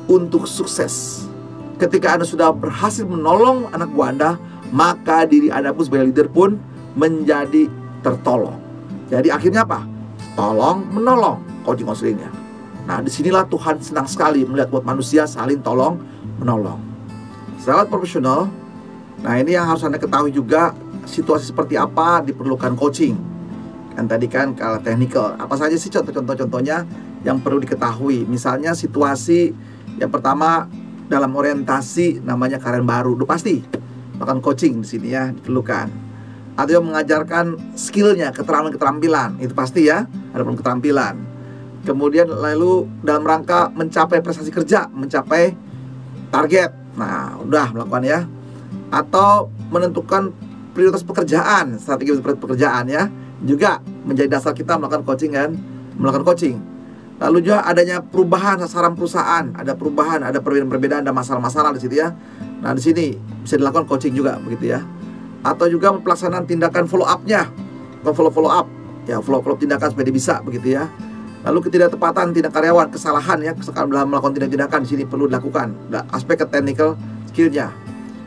untuk sukses. Ketika Anda sudah berhasil menolong anak buah Anda, maka diri Anda pun sebagai leader pun menjadi tertolong. Jadi akhirnya apa? Tolong menolong coaching counselingnya. Nah, disinilah Tuhan senang sekali melihat buat manusia saling tolong menolong. Sahabat profesional, nah ini yang harus Anda ketahui juga, situasi seperti apa diperlukan coaching. Kan tadi kan kalau technical, apa saja sih contoh-contohnya yang perlu diketahui. Misalnya situasi yang pertama dalam orientasi namanya karyawan baru, udah pasti bahkan coaching di sini ya diperlukan. Atau yang mengajarkan skillnya, keterampilan, itu pasti ya, ada perlu keterampilan. Kemudian lalu dalam rangka mencapai prestasi kerja, mencapai target, nah udah melakukan ya. Atau menentukan prioritas pekerjaan, strategi pekerjaan ya, juga menjadi dasar kita melakukan coaching kan, melakukan coaching. Lalu juga adanya perubahan sasaran perusahaan, ada perubahan, ada perbedaan-perbedaan, ada masalah-masalah di situ ya. Nah, di sini bisa dilakukan coaching juga begitu ya. Atau juga pelaksanaan tindakan follow up-nya, follow up, ya follow up tindakan supaya dia bisa begitu ya. Lalu ketidaktepatan tindak karyawan, kesalahan ya, kesalahan dalam melakukan tindakan di sini perlu dilakukan. Nah, aspek ke technical skill-nya.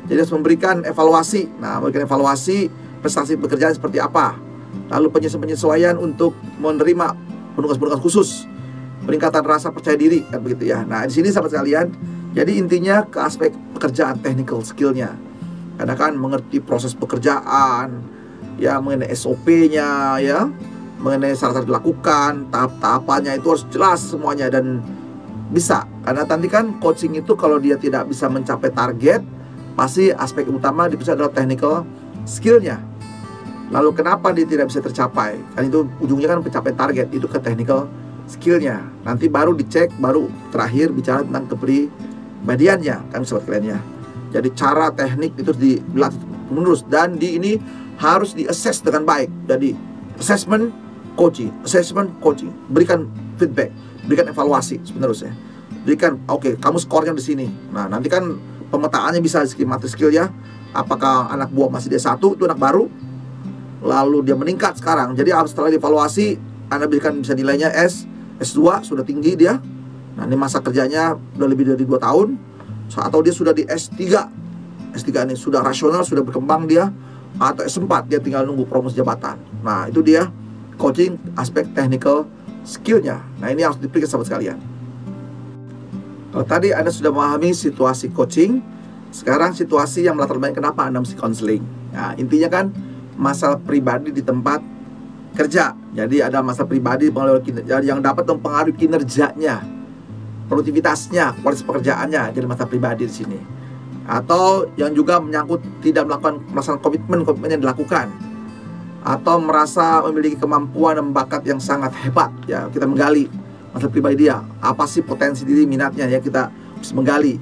Jadi harus memberikan evaluasi. Nah, memberikan evaluasi prestasi pekerjaan seperti apa. Lalu penyesuaian untuk menerima penugas-penugas khusus, peningkatan rasa percaya diri kan begitu ya. Nah, di sini sahabat sekalian, jadi intinya ke aspek pekerjaan technical skill-nya. Karena kan mengerti proses pekerjaan, ya mengenai SOP-nya ya, mengenai syarat-syarat dilakukan, tahap-tahapannya itu harus jelas semuanya dan bisa. Karena nanti kan coaching itu kalau dia tidak bisa mencapai target, pasti aspek utama diperiksa adalah technical skill-nya. Lalu kenapa dia tidak bisa tercapai? Kan itu ujungnya kan pencapaian target, itu ke technical skill-nya. Nanti baru dicek, baru terakhir bicara tentang kepribadiannya, kan sobat kalian ya. Jadi cara teknik itu dilatih menerus dan ini harus di-assess dengan baik. Jadi assessment coaching, berikan feedback, berikan evaluasi sebenarnya. Berikan, oke, kamu skornya di sini. Nah, nanti kan pemetaannya bisa skematis skill ya. Apakah anak buah masih D1 itu anak baru, lalu dia meningkat sekarang. Jadi setelah dievaluasi, Anda berikan bisa nilainya S2 sudah tinggi dia. Nah, ini masa kerjanya udah lebih dari 2 tahun. Atau dia sudah di S3 ini sudah rasional, sudah berkembang dia. Atau S4 dia tinggal nunggu promosi jabatan. Nah, itu dia coaching aspek technical skill-nya. Nah, ini harus diperiksa sahabat sekalian. Kalau tadi Anda sudah memahami situasi coaching, sekarang situasi yang melatar belakang kenapa Anda mesti counseling. Nah, intinya kan masalah pribadi di tempat kerja. Jadi ada masalah pribadi yang dapat mempengaruhi kinerjanya, produktivitasnya, kualitas pekerjaannya, jadi masalah pribadi di sini. Atau yang juga menyangkut tidak melakukan perasaan komitmen yang dilakukan, atau merasa memiliki kemampuan dan bakat yang sangat hebat ya, kita menggali masalah pribadi dia. Apa sih potensi diri, minatnya ya, kita harus menggali.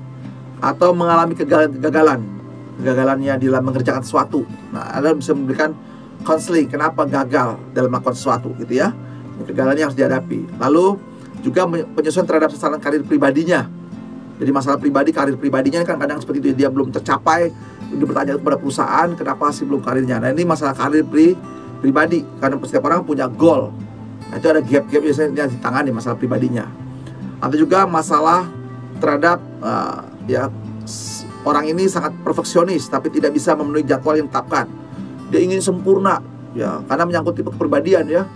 Atau mengalami kegagalannya dalam mengerjakan sesuatu. Nah, Anda bisa memberikan counseling, kenapa gagal dalam melakukan sesuatu gitu ya. Kegagalannya harus dihadapi. Lalu juga penyesuaian terhadap sasaran karir pribadinya. Jadi masalah pribadi, karir pribadinya kan kadang seperti itu, dia belum tercapai, dia bertanya kepada perusahaan, kenapa sih belum karirnya. Nah, ini masalah karir pribadi, karena setiap orang punya goal. Nah, itu ada gap-gap biasanya ditangani masalah pribadinya. Atau juga masalah terhadap ya, orang ini sangat perfeksionis tapi tidak bisa memenuhi jadwal yang ditetapkan. Dia ingin sempurna ya, karena menyangkut tipe kepribadian ya.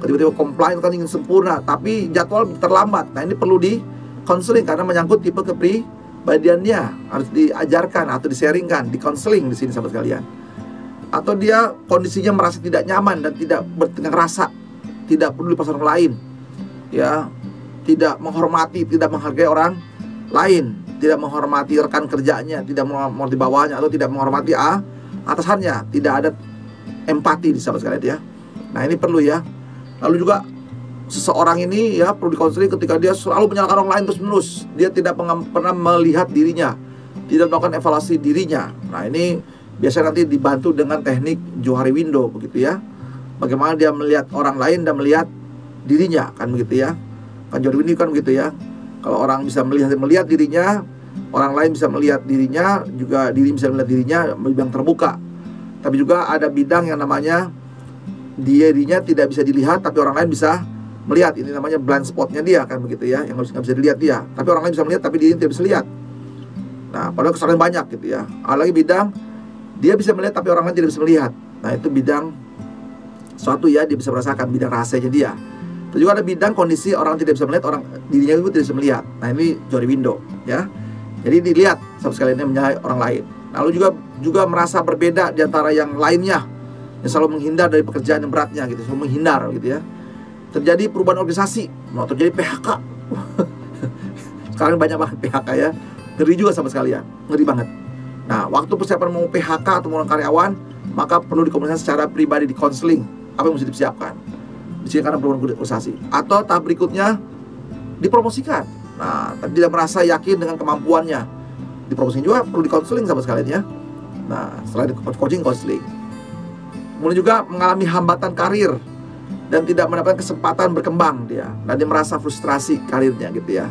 Tiba-tiba komplain kan ingin sempurna tapi jadwal terlambat. Nah, ini perlu di counseling karena menyangkut tipe kepribadiannya, harus diajarkan atau di-sharingkan, di counseling di sini sahabat sekalian. Atau dia kondisinya merasa tidak nyaman dan tidak bertengkar rasa, tidak peduli pasar orang lain, ya, tidak menghormati, tidak menghargai orang lain, tidak menghormati rekan kerjanya, tidak menghormati bawahnya, atau tidak menghormati atasannya, tidak ada empati di sahabat sekalian ya. Nah, ini perlu ya. Lalu juga seseorang ini ya perlu dikonseling ketika dia selalu menyalahkan orang lain terus-menerus. Dia tidak pernah melihat dirinya, tidak melakukan evaluasi dirinya. Nah, ini biasanya nanti dibantu dengan teknik Johari Window begitu ya. Bagaimana dia melihat orang lain dan melihat dirinya, kan begitu ya. Kan Johari Window kan begitu ya. Kalau orang bisa melihat dirinya, orang lain bisa melihat dirinya, juga diri bisa melihat dirinya, bidang terbuka. Tapi juga ada bidang yang namanya dirinya tidak bisa dilihat tapi orang lain bisa melihat. Ini namanya blind spotnya dia, kan begitu ya, yang nggak bisa dilihat dia, tapi orang lain bisa melihat tapi dirinya tidak bisa lihat. Nah, padahal kesalahan banyak gitu ya. Ada lagi bidang dia bisa melihat tapi orang lain tidak bisa melihat. Nah, itu bidang suatu ya, dia bisa merasakan bidang rahasianya dia. Terus juga ada bidang kondisi orang tidak bisa melihat, orang dirinya itu tidak bisa melihat. Nah, ini Johari Window ya. Jadi dilihat sama sekalian menyalahi orang lain. Lalu juga merasa berbeda di antara yang lainnya, yang selalu menghindar dari pekerjaan yang beratnya gitu, selalu menghindar gitu ya. Terjadi perubahan organisasi, mau terjadi PHK. Sekarang banyak banget PHK ya. Ngeri juga sama sekalian, ngeri banget. Nah, waktu persiapan mau PHK atau mau karyawan, maka perlu dikomunikasikan secara pribadi, di counseling apa yang mesti disiapkan. Di sini karena perubahan organisasi. Atau tahap berikutnya dipromosikan. Nah, tapi tidak merasa yakin dengan kemampuannya, dipromosikan juga perlu di counseling sama sekalian ya. Nah, setelah di coaching, counseling. Kemudian juga mengalami hambatan karir dan tidak mendapatkan kesempatan berkembang dia, dan dia merasa frustrasi karirnya gitu ya.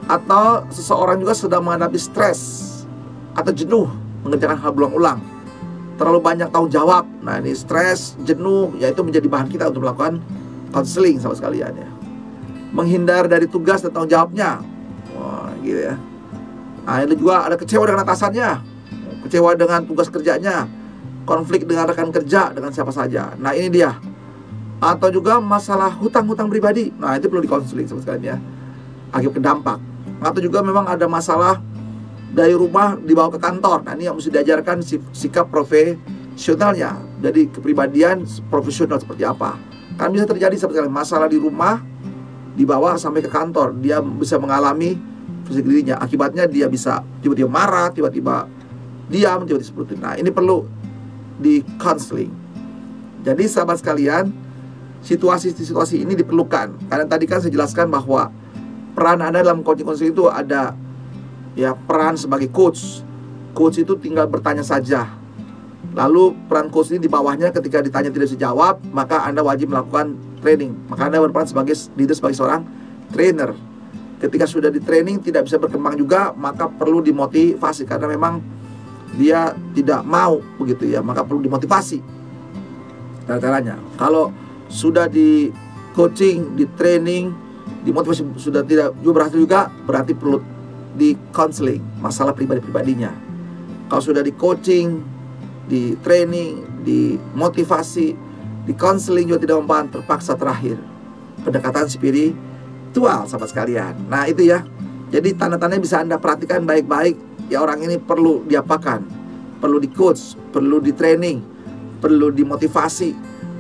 Atau seseorang juga sedang menghadapi stres atau jenuh mengerjakan hal berulang-ulang, terlalu banyak tanggung jawab. Nah, ini stres, jenuh, yaitu menjadi bahan kita untuk melakukan counseling sama sekalian ya. Menghindar dari tugas dan tanggung jawabnya, wah gitu ya. Nah, ini juga ada kecewa dengan atasannya, kecewa dengan tugas kerjanya, konflik dengan rekan kerja, dengan siapa saja. Nah, ini dia. Atau juga masalah hutang-hutang pribadi. Nah, itu perlu dikonseling sama sekalian ya, akibat dampak. Atau juga memang ada masalah dari rumah dibawa ke kantor. Nah, ini yang mesti diajarkan sikap profesionalnya. Jadi kepribadian profesional seperti apa. Kan bisa terjadi seperti masalah di rumah dibawa sampai ke kantor. Dia bisa mengalami fisik dirinya. Akibatnya dia bisa tiba-tiba marah, tiba-tiba diam, tiba-tiba seperti itu. Nah, ini perlu di counseling. Jadi sahabat sekalian, situasi-situasi ini diperlukan. Karena tadi kan saya jelaskan bahwa peran Anda dalam coaching itu ada ya, peran sebagai coach. Coach itu tinggal bertanya saja. Lalu peran coach ini di bawahnya ketika ditanya tidak bisa jawab, maka Anda wajib melakukan training. Maka Anda berperan sebagai leader, sebagai seorang trainer. Ketika sudah di training tidak bisa berkembang juga, maka perlu dimotivasi. Karena memang dia tidak mau begitu ya, maka perlu dimotivasi. Caranya, kalau sudah di coaching, di training, dimotivasi sudah tidak juga berhasil juga, berarti perlu di counseling masalah pribadi-pribadinya. Kalau sudah di coaching, di training, di motivasi, di counseling juga tidak mempan, terpaksa terakhir pendekatan spiritual sahabat sekalian. Nah, itu ya. Jadi tanda-tandanya bisa Anda perhatikan baik-baik. Ya, orang ini perlu diapakan? Perlu di coach, perlu di training, perlu dimotivasi,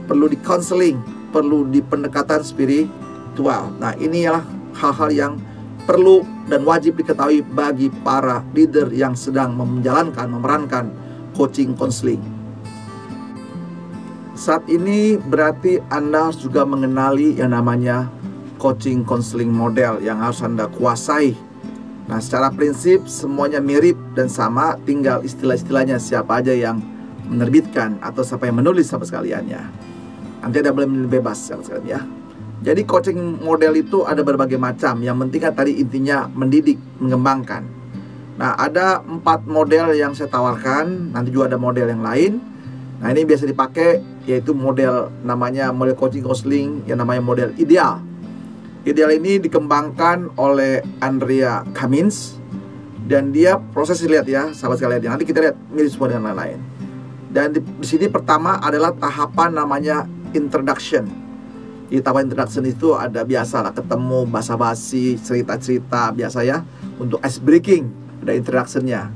perlu di counseling, perlu di pendekatan spiritual. Nah, inilah hal-hal yang perlu dan wajib diketahui bagi para leader yang sedang menjalankan, memerankan coaching counseling. Saat ini berarti Anda harus juga mengenali yang namanya coaching counseling model yang harus Anda kuasai. Nah, secara prinsip semuanya mirip dan sama, tinggal istilah-istilahnya siapa aja yang menerbitkan atau siapa yang menulis sama sekalian ya. Nanti Anda boleh memilih bebas sama sekalian ya. Jadi coaching model itu ada berbagai macam. Yang penting kan tadi intinya mendidik, mengembangkan. Nah, ada 4 model yang saya tawarkan. Nanti juga ada model yang lain. Nah, ini biasa dipakai, yaitu model namanya model coaching counseling yang namanya model ideal. Ideal ini dikembangkan oleh Andrea Cummins, dan dia proses lihat ya, sahabat sekalian. Nanti kita lihat mirip semua dengan lain-lain. Dan di sini pertama adalah tahapan namanya introduction. Di tahapan introduction itu ada biasa lah, ketemu, basa-basi, cerita-cerita biasa ya. Untuk ice breaking ada introductionnya.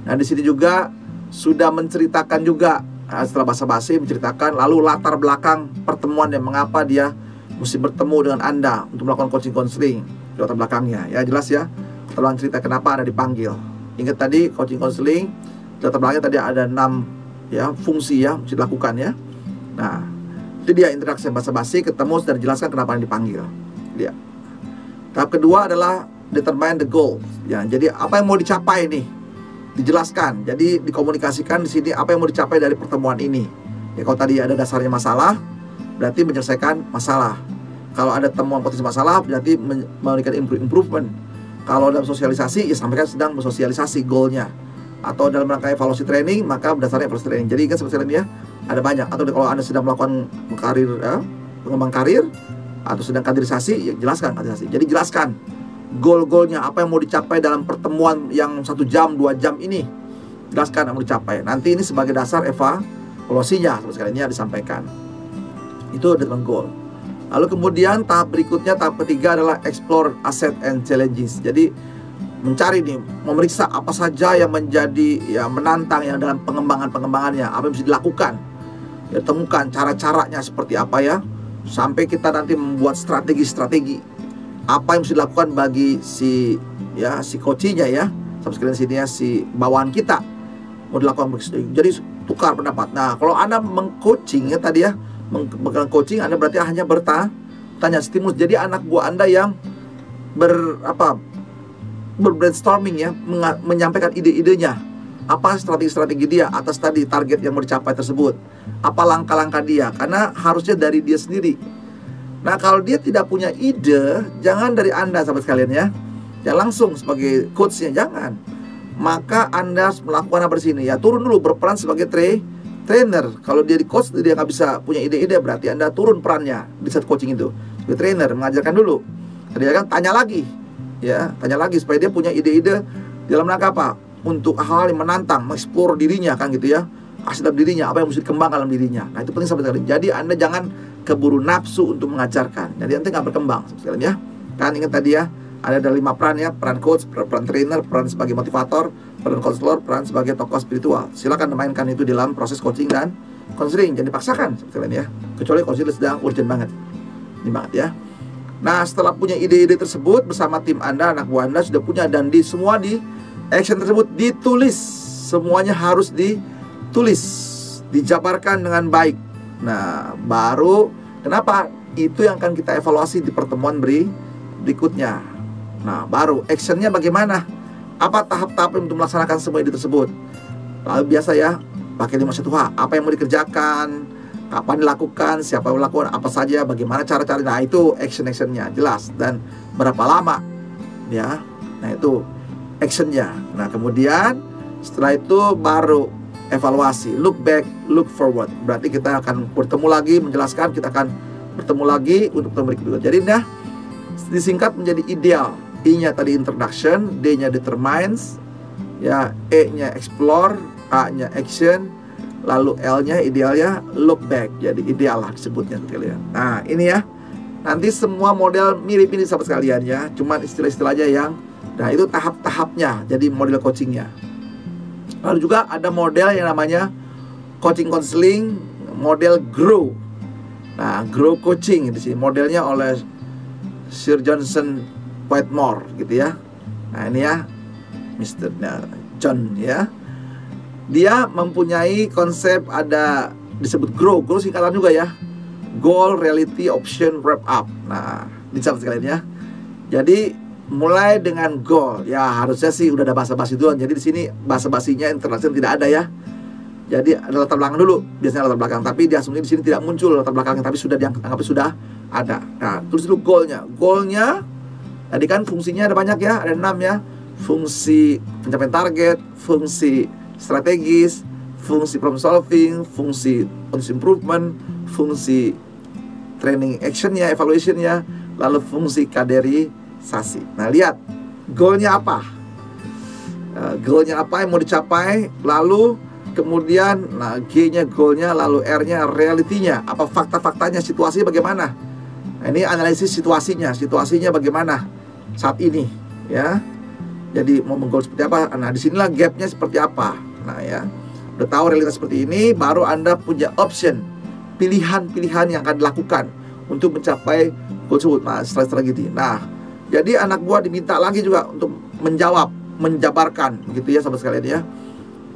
Nah, di sini juga sudah menceritakan juga. Setelah basa-basi menceritakan lalu latar belakang pertemuan dan mengapa dia mesti bertemu dengan Anda untuk melakukan coaching counseling, latar belakangnya ya, jelas ya. Setelah cerita kenapa Anda dipanggil. Ingat tadi coaching counseling latar belakangnya tadi ada 6 ya fungsi ya mesti dilakukan ya. Nah, itu dia interaksi basa-basi, ketemu, sudah dijelaskan kenapa Anda dipanggil. Dia. Tahap kedua adalah determine the goal ya. Jadi apa yang mau dicapai nih? Dijelaskan, jadi dikomunikasikan di sini apa yang mau dicapai dari pertemuan ini. Ya, kalau tadi ada dasarnya masalah, berarti menyelesaikan masalah. Kalau ada temuan potensi masalah, berarti memberikan improvement. Kalau dalam sosialisasi, ya sampaikan sedang bersosialisasi goalnya. Atau dalam rangka evaluasi training, maka berdasarnya evaluasi training. Jadi kan sebenarnya ya ada banyak. Atau kalau Anda sedang melakukan karir, pengembang karir, atau sedang kaderisasi, ya jelaskan kaderisasi. Jadi jelaskan goal-goalnya, apa yang mau dicapai dalam pertemuan yang 1 jam, 2 jam ini. Jelaskan yang mau dicapai. Nanti ini sebagai dasar evaluasinya, sekali ini disampaikan. Itu dengan goal. Lalu kemudian tahap berikutnya, tahap ketiga adalah explore asset and challenges. Jadi mencari nih, memeriksa apa saja yang menjadi ya menantang yang dalam pengembangannya, apa yang bisa dilakukan. Ya, temukan cara-caranya seperti apa ya, sampai kita nanti membuat strategi-strategi. Apa yang bisa dilakukan bagi si coachnya ya, sampai sekalian sini ya, si bawahan kita mau dilakukan. Jadi tukar pendapat. Nah, kalau Anda mengcoaching ya tadi ya, coaching Anda berarti hanya bertanya, stimulus. Jadi anak buah Anda yang berbrainstorming ya, menyampaikan ide-idenya. Apa strategi-strategi dia atas tadi target yang mau dicapai tersebut. Apa langkah-langkah dia, karena harusnya dari dia sendiri. Nah, kalau dia tidak punya ide, jangan dari Anda sahabat sekalian ya. Jangan langsung sebagai coachnya, jangan. Maka Anda harus melakukan apa di sini ya, turun dulu berperan sebagai trainer. Kalau dia di coach dia nggak bisa punya ide-ide, berarti Anda turun perannya di saat coaching itu sebagai trainer, mengajarkan dulu. Tadi kan tanya lagi ya, tanya lagi supaya dia punya ide-ide dalam rangka apa? Untuk hal-hal yang menantang, mengeksplor dirinya kan gitu ya. Asli dalam dirinya, apa yang mesti dikembangkan dalam dirinya. Nah, itu penting sahabat sekalian. Jadi Anda jangan keburu nafsu untuk mengajarkan, jadi nanti nggak berkembang sekalian ya. Kan ingat tadi ya, ada 5 peran ya, peran coach, peran trainer, peran sebagai motivator, peran konselor, peran sebagai tokoh spiritual. Silakan mainkan itu dalam proses coaching dan konseling, jangan dipaksakan sekalian ya, kecuali konseling sedang urgent banget. Ini banget ya. Nah, setelah punya ide-ide tersebut bersama tim Anda, anak buah Anda sudah punya, dan semua di action tersebut ditulis, semuanya harus ditulis, dijabarkan dengan baik. Nah, baru kenapa itu yang akan kita evaluasi di pertemuan berikutnya. Nah, baru actionnya bagaimana, apa tahap-tahap untuk melaksanakan semua ide tersebut. Lalu biasa ya, pakai 5-1H, apa yang mau dikerjakan, kapan dilakukan, siapa yang melakukan, apa saja, bagaimana cara-cara. Nah, itu action-actionnya jelas, dan berapa lama ya. Nah, itu actionnya. Nah, kemudian setelah itu baru evaluasi, look back, look forward. Berarti kita akan bertemu lagi, menjelaskan, kita akan bertemu lagi untuk pertemuan berikutnya. Jadi nah, disingkat menjadi ideal. I-nya tadi introduction, D-nya determines, ya, E-nya explore, A-nya action, lalu L-nya idealnya look back. Jadi ideal lah disebutnya sekalian. Nah, ini ya. Nanti semua model mirip ini sahabat sekalian ya. Cuman istilah-istilah aja yang, nah itu tahap-tahapnya. Jadi model coachingnya. Lalu juga ada model yang namanya coaching counseling, model grow. Nah, grow coaching di sini modelnya oleh Sir Johnson Whitmore gitu ya. Nah, ini ya Mr. John ya. Dia mempunyai konsep, ada disebut grow singkatan juga ya. Goal, reality, option, wrap up. Nah, dicatat sekalian ya. Jadi mulai dengan goal, ya harusnya sih udah ada basa-basi duluan. Jadi di sini basa-basinya introduction tidak ada ya. Jadi ada latar belakang dulu, biasanya latar belakang. Tapi di asumsi di sini tidak muncul latar belakangnya, tapi sudah dianggap sudah ada. Nah, tulis dulu goalnya. Goalnya tadi kan fungsinya ada banyak ya, ada 6 ya. Fungsi pencapaian target, fungsi strategis, fungsi problem solving, fungsi continuous improvement, fungsi training actionnya, evaluationnya, lalu fungsi kaderisasi. Nah, lihat goalnya apa? Goalnya apa yang mau dicapai, lalu kemudian nah G-nya goalnya, lalu R-nya realitinya, apa fakta-faktanya, situasinya bagaimana. Nah, ini analisis situasinya bagaimana saat ini ya. Jadi mau menggoal seperti apa. Nah, disinilah gapnya seperti apa. Nah ya, udah tahu realitas seperti ini, baru Anda punya option, pilihan-pilihan yang akan dilakukan untuk mencapai goal tersebut. Nah, strategi. Nah, jadi anak buah diminta lagi juga untuk menjabarkan begitu ya sahabat sekalian ya.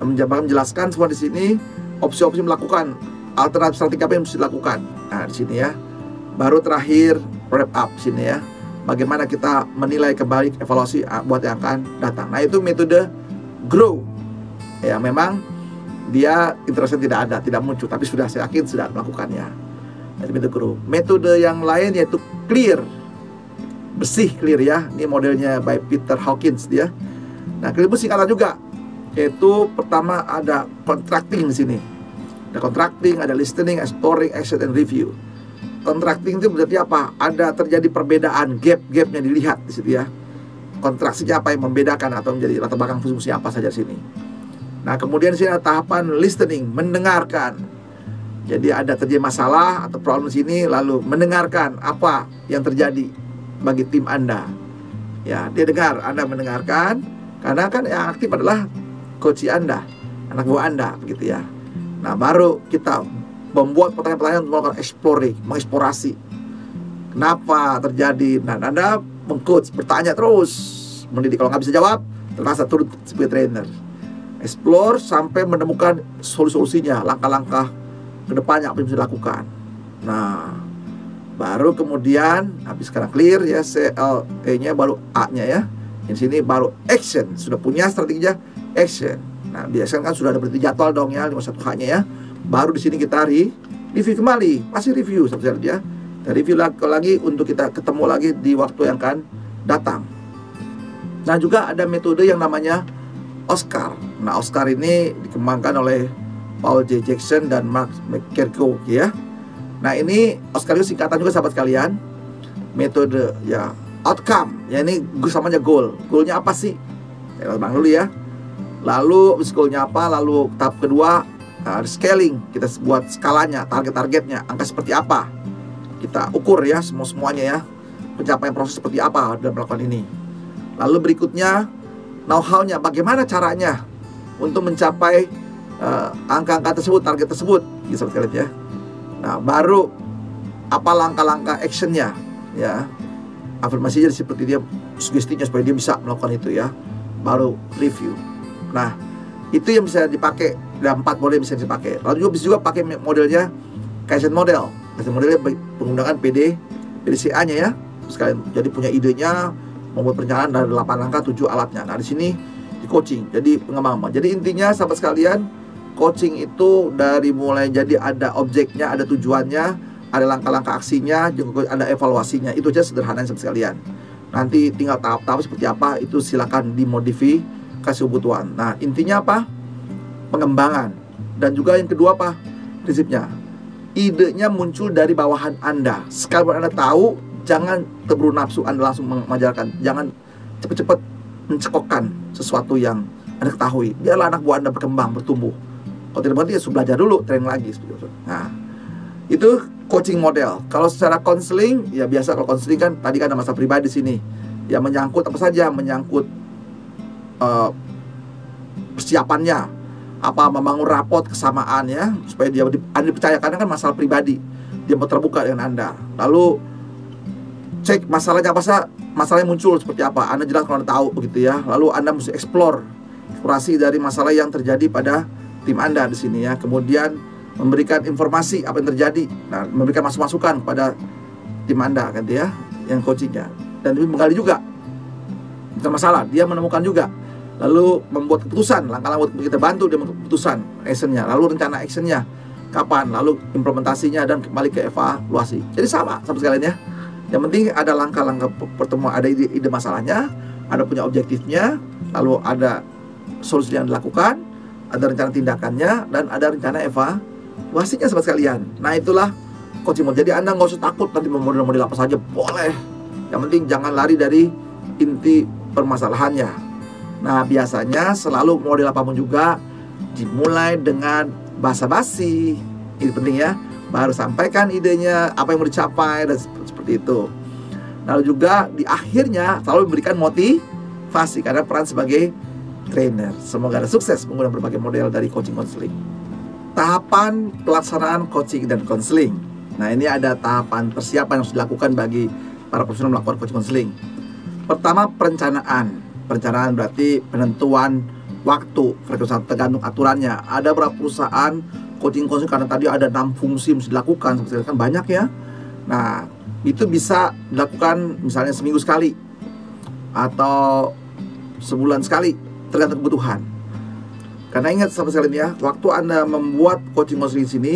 Menjelaskan semua di sini opsi-opsi melakukan alternatif strategi apa yang mesti dilakukan. Nah, di sini ya. Baru terakhir wrap up sini ya. Bagaimana kita menilai kembali evaluasi buat yang akan datang. Nah, itu metode grow. Ya, memang dia interest tidak ada, tidak muncul, tapi sudah saya yakin sudah melakukannya. Nah, metode grow. Metode yang lain yaitu clear. Bersih, clear ya. Ini modelnya by Peter Hawkins dia. Nah, clear itu singkatan juga. Yaitu pertama ada contracting di sini. Ada contracting, ada listening, exploring, action, and review. Contracting itu berarti apa? Ada terjadi perbedaan, gap-gapnya dilihat di situ ya. Kontraksinya apa yang membedakan atau menjadi latar belakang fungsi apa saja di sini. Nah, kemudian di sini ada tahapan listening, mendengarkan. Jadi ada terjadi masalah atau problem di sini, lalu mendengarkan apa yang terjadi bagi tim Anda. Ya, dia dengar, Anda mendengarkan, karena kan yang aktif adalah coach Anda, anak buah Anda, begitu ya. Nah, baru kita membuat pertanyaan-pertanyaan untuk melakukan mengeksplorasi. Kenapa terjadi? Nah, Anda mengcoach, bertanya terus, mendidik. Kalau nggak bisa jawab, terasa turun sebagai trainer. Explore sampai menemukan solusinya, langkah-langkah kedepannya apa yang bisa dilakukan. Nah, baru kemudian habis sekarang clear ya, CLE-nya baru A-nya ya. Di sini baru action, sudah punya strateginya, action. Nah, biasanya kan sudah ada berarti jadwal dong ya, 51H-nya ya. Baru di sini kita review kembali, pasti review seperti ya. Dan review lagi untuk kita ketemu lagi di waktu yang akan datang. Nah, juga ada metode yang namanya Oscar. Nah, Oscar ini dikembangkan oleh Paul J. Jackson dan Mark McCarthy ya. Nah, ini Oscar itu singkatan juga sahabat sekalian. Metode ya outcome, ya ini samanya goal. Goalnya apa sih? Ya, bang dulu ya. Lalu goalnya apa? Lalu tahap kedua scaling, kita buat skalanya, target-targetnya, angka seperti apa. Kita ukur ya semuanya ya. Pencapaian proses seperti apa dalam melakukan ini. Lalu berikutnya know-how-nya, bagaimana caranya untuk mencapai angka-angka tersebut, target tersebut, gitu sekalian ya. Nah, baru apa langkah-langkah actionnya ya. Afirmasinya seperti dia, sugestinya supaya dia bisa melakukan itu ya. Baru review. Nah, itu yang bisa dipakai, ada 4 model yang bisa dipakai. Lalu juga bisa juga pakai modelnya Kaizen model. Kaizen modelnya penggunaan PDCA-nya ya. Sekalian jadi punya idenya, membuat perencanaan dari 8 langkah 7 alatnya. Nah, di sini di coaching, jadi pengembangan. Jadi intinya sahabat sekalian, coaching itu dari mulai jadi ada objeknya, ada tujuannya, ada langkah-langkah aksinya, juga ada evaluasinya. Itu aja sederhana sahabat sekalian. Nanti tinggal tahap-tahap seperti apa, itu silakan dimodifikasi kebutuhan. Nah, intinya apa? Pengembangan. Dan juga yang kedua apa? Prinsipnya, idenya muncul dari bawahan Anda. Sekalipun Anda tahu, jangan terburu nafsu Anda langsung mengajarkan. Jangan cepat-cepat mencekokkan sesuatu yang Anda ketahui. Biarlah anak buah Anda berkembang, bertumbuh. Kalau tidak berarti ya belajar dulu, training lagi. Nah, itu coaching model. Kalau secara counseling, ya biasa kalau counseling kan tadi kan ada masalah pribadi di sini. Ya menyangkut apa saja, menyangkut persiapannya, apa membangun rapot kesamaan ya, supaya Anda dipercaya, karena kan masalah pribadi. Dia mau terbuka dengan Anda. Lalu cek masalahnya apa sih, masalahnya muncul seperti apa. Anda jelas kalau Anda tahu begitu ya. Lalu Anda mesti eksplorasi dari masalah yang terjadi pada tim Anda di sini ya. Kemudian memberikan informasi apa yang terjadi. Nah, memberikan masukan pada tim Anda kan ya. yang coachingnya, dan lebih menggali juga bukan masalah, dia menemukan juga, lalu membuat keputusan, langkah-langkah kita bantu dia membuat keputusan, actionnya, lalu rencana actionnya kapan, lalu implementasinya, dan kembali ke evaluasi. Jadi sama sekalian ya. Yang penting ada langkah-langkah pertemuan, ada ide masalahnya, ada punya objektifnya, lalu ada solusi yang dilakukan, ada rencana tindakannya, dan ada rencana evaluasinya sahabat sekalian. Nah itulah coaching model. Jadi Anda nggak usah takut nanti model-model apa saja, boleh. Yang penting jangan lari dari inti permasalahannya. Nah biasanya selalu model apapun juga dimulai dengan basa-basi. Ini penting ya. Baru sampaikan idenya, apa yang mau dicapai, dan seperti itu. Lalu juga di akhirnya selalu memberikan motivasi karena peran sebagai trainer. Semoga Anda sukses menggunakan berbagai model dari coaching konseling. Tahapan pelaksanaan coaching dan konseling. Nah ini ada tahapan persiapan yang harus dilakukan bagi para profesional melakukan coaching konseling. Pertama, perencanaan. Perencanaan berarti penentuan waktu, frekuensi, tergantung aturannya. Ada beberapa perusahaan coaching konseling karena tadi ada 6 fungsi yang harus dilakukan, kan banyak ya. Nah itu bisa dilakukan misalnya seminggu sekali atau sebulan sekali, tergantung kebutuhan. Karena ingat sahabat sekalian ya, waktu Anda membuat coaching konseling di sini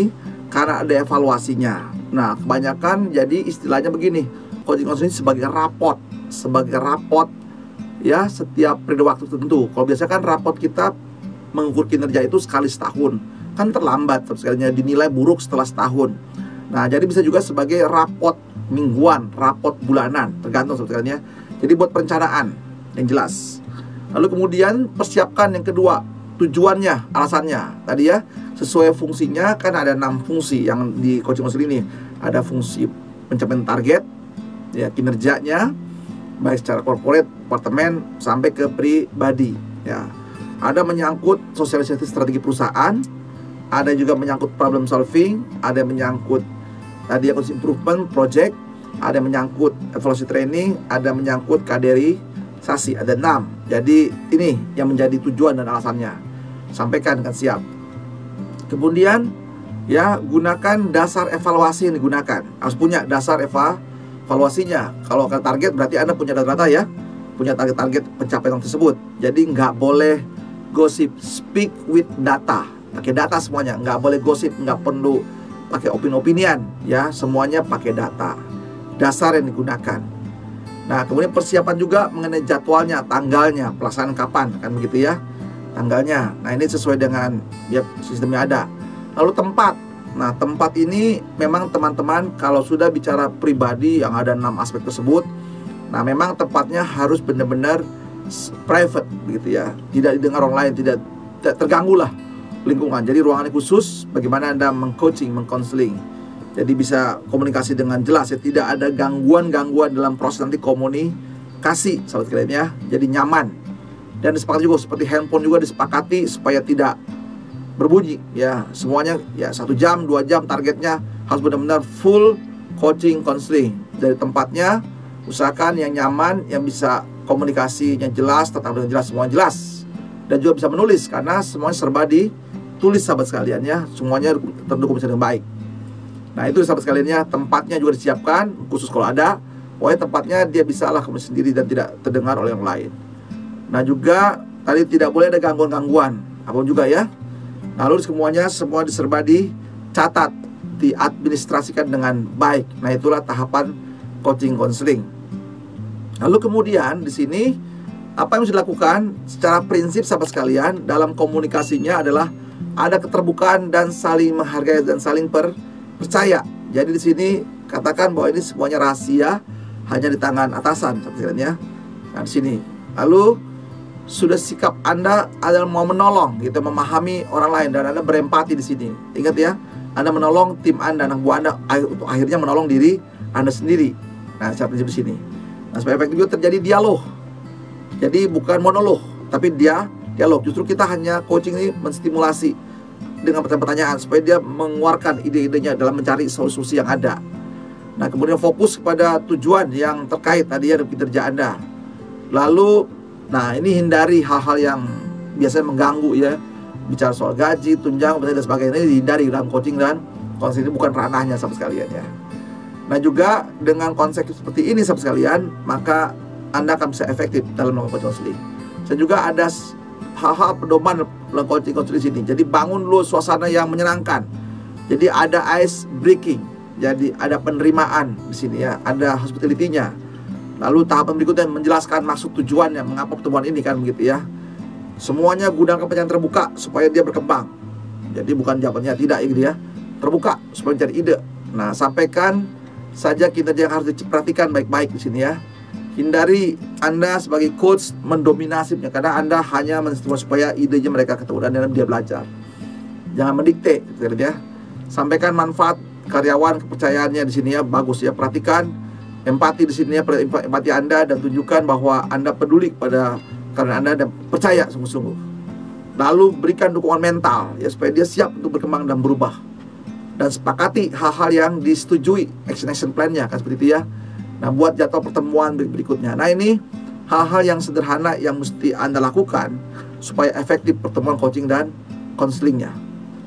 karena ada evaluasinya. Nah kebanyakan jadi istilahnya begini, coaching konseling sebagai rapot ya, setiap periode waktu tertentu. Kalau biasanya kan rapot kita mengukur kinerja itu sekali setahun, kan terlambat sekalinya, dinilai buruk setelah setahun. Nah jadi bisa juga sebagai rapot mingguan, rapot bulanan, tergantung sekalinya. Jadi buat perencanaan yang jelas. Lalu kemudian persiapkan yang kedua, tujuannya, alasannya. Tadi ya, sesuai fungsinya, kan ada 6 fungsi yang di coaching konseling ini. Ada fungsi pencapaian target, ya, kinerjanya, baik secara corporate, departemen, sampai ke pribadi. Ya, ada menyangkut sosialisasi strategi perusahaan, ada juga menyangkut problem solving, ada menyangkut tadi continuous improvement project, ada menyangkut evaluasi training, ada menyangkut kaderisasi, ada 6. Jadi ini yang menjadi tujuan dan alasannya. Sampaikan dengan siap. Kemudian ya, gunakan dasar evaluasi yang digunakan. Harus punya dasar evaluasinya. Kalau ke target berarti Anda punya data-data ya, punya target-target pencapaian tersebut. Jadi nggak boleh gosip, speak with data. Pakai data semuanya, nggak boleh gosip, nggak perlu pakai opini-opinian ya, semuanya pakai data. Dasar yang digunakan. Nah kemudian persiapan juga mengenai jadwalnya, tanggalnya, pelaksanaan kapan, kan begitu ya, tanggalnya. Nah ini sesuai dengan ya sistemnya ada. Lalu tempat. Nah tempat ini memang teman-teman kalau sudah bicara pribadi yang ada 6 aspek tersebut, nah memang tempatnya harus benar-benar private begitu ya, tidak didengar orang lain, tidak terganggu lah lingkungan. Jadi ruangannya khusus, bagaimana Anda mengcoaching, mengkonseling. Jadi bisa komunikasi dengan jelas ya, tidak ada gangguan-gangguan dalam proses nanti komunikasi sahabat sekalian ya. Jadi nyaman. Dan disepakati juga seperti handphone juga disepakati supaya tidak berbunyi ya. Semuanya ya 1 jam, 2 jam targetnya harus benar-benar full coaching konseling. Dari tempatnya usahakan yang nyaman, yang bisa komunikasinya jelas, tetap dengan jelas, semua jelas. Dan juga bisa menulis karena semuanya serba ditulis sahabat sekalian ya. Semuanya terdokumentasi dengan baik. Nah itu sahabat sekalian ya, tempatnya juga disiapkan khusus kalau ada. Pokoknya tempatnya dia bisa lah komunikasi sendiri dan tidak terdengar oleh yang lain. Nah juga tadi tidak boleh ada gangguan-gangguan apapun juga ya. Lalu semuanya semua diserba dicatat, diadministrasikan dengan baik. Nah itulah tahapan coaching konseling. Lalu kemudian di sini apa yang harus dilakukan secara prinsip sahabat sekalian dalam komunikasinya adalah ada keterbukaan dan saling menghargai dan saling percaya. Jadi di sini katakan bahwa ini semuanya rahasia, hanya di tangan atasan sahabat sekalian ya. Nah di sini lalu sudah sikap Anda adalah mau menolong gitu, memahami orang lain, dan Anda berempati di sini. Ingat ya, Anda menolong tim Anda, anak buah Anda, untuk akhirnya menolong diri Anda sendiri. Nah, saya prinsip di sini. Nah, supaya efektif juga terjadi dialog. Jadi bukan monolog, tapi dialog. Justru kita hanya coaching ini menstimulasi dengan pertanyaan-pertanyaan supaya dia mengeluarkan ide-idenya dalam mencari solusi yang ada. Nah, kemudian fokus kepada tujuan yang terkait tadi ya dengan kinerja Anda. Lalu nah ini hindari hal-hal yang biasanya mengganggu ya, bicara soal gaji, tunjangan, dan sebagainya. Ini dihindari dalam coaching dan konseling, ini bukan ranahnya sama sekalian ya. Nah juga dengan konsep seperti ini sahabat sekalian, maka Anda akan bisa efektif dalam melakukan counseling. Dan juga ada hal-hal pedoman dalam coaching di sini. Jadi bangun dulu suasana yang menyenangkan. Jadi ada ice breaking. Jadi ada penerimaan di sini ya, ada hospitality-nya. Lalu tahapan berikutnya menjelaskan maksud tujuannya, mengapa pertemuan ini kan begitu ya. Semuanya gunakan pertanyaan terbuka supaya dia berkembang. Jadi bukan jawabannya tidak gitu ya. Terbuka supaya mencari ide. Nah, sampaikan saja kinerja yang harus diperhatikan baik-baik di sini ya. Hindari Anda sebagai coach mendominasi, karena Anda hanya menstimulus supaya idenya mereka ketemu dan dia belajar. Jangan mendikte gitu ya. Sampaikan manfaat karyawan, kepercayaannya di sini ya, bagus ya. Perhatikan empati di sini ya, empati Anda, dan tunjukkan bahwa Anda peduli karena Anda dan percaya sungguh-sungguh. Lalu berikan dukungan mental ya, supaya dia siap untuk berkembang dan berubah. Dan sepakati hal-hal yang disetujui, action plan-nya kan seperti itu ya. Nah, buat jadwal pertemuan berikutnya. Nah, ini hal-hal yang sederhana yang mesti Anda lakukan supaya efektif pertemuan coaching dan konselingnya.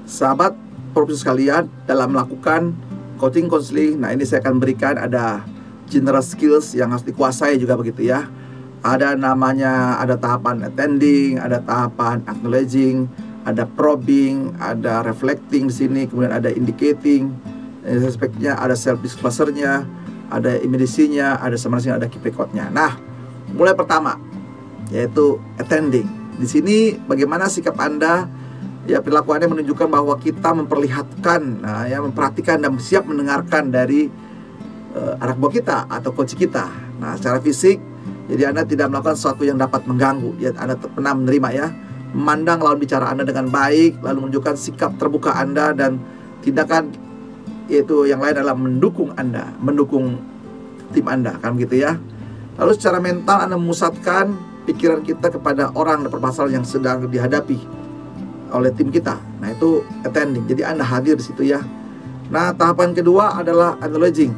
Sahabat profesi sekalian, dalam melakukan coaching konseling, nah ini saya akan berikan ada general skills yang harus dikuasai juga begitu ya. Ada namanya, ada tahapan attending, ada tahapan acknowledging, ada probing, ada reflecting di sini, kemudian ada indicating, aspeknya ada self disclosure-nya, ada immediacy-nya, ada summarizing, ada key record-nya. Nah, mulai pertama yaitu attending. Di sini bagaimana sikap Anda? Ya, perilaku Anda menunjukkan bahwa kita memperlihatkan, nah, ya, memperhatikan dan siap mendengarkan dari anak buah kita atau coach kita. Nah, secara fisik, jadi Anda tidak melakukan sesuatu yang dapat mengganggu. Ya, Anda pernah menerima ya, memandang lawan bicara Anda dengan baik, lalu menunjukkan sikap terbuka Anda, dan tindakan yaitu yang lain adalah mendukung Anda, mendukung tim Anda, kan begitu ya. Lalu secara mental Anda memusatkan pikiran kita kepada orang dan permasalahan yang sedang dihadapi oleh tim kita. Nah, itu attending. Jadi Anda hadir di situ ya. Nah, tahapan kedua adalah acknowledging.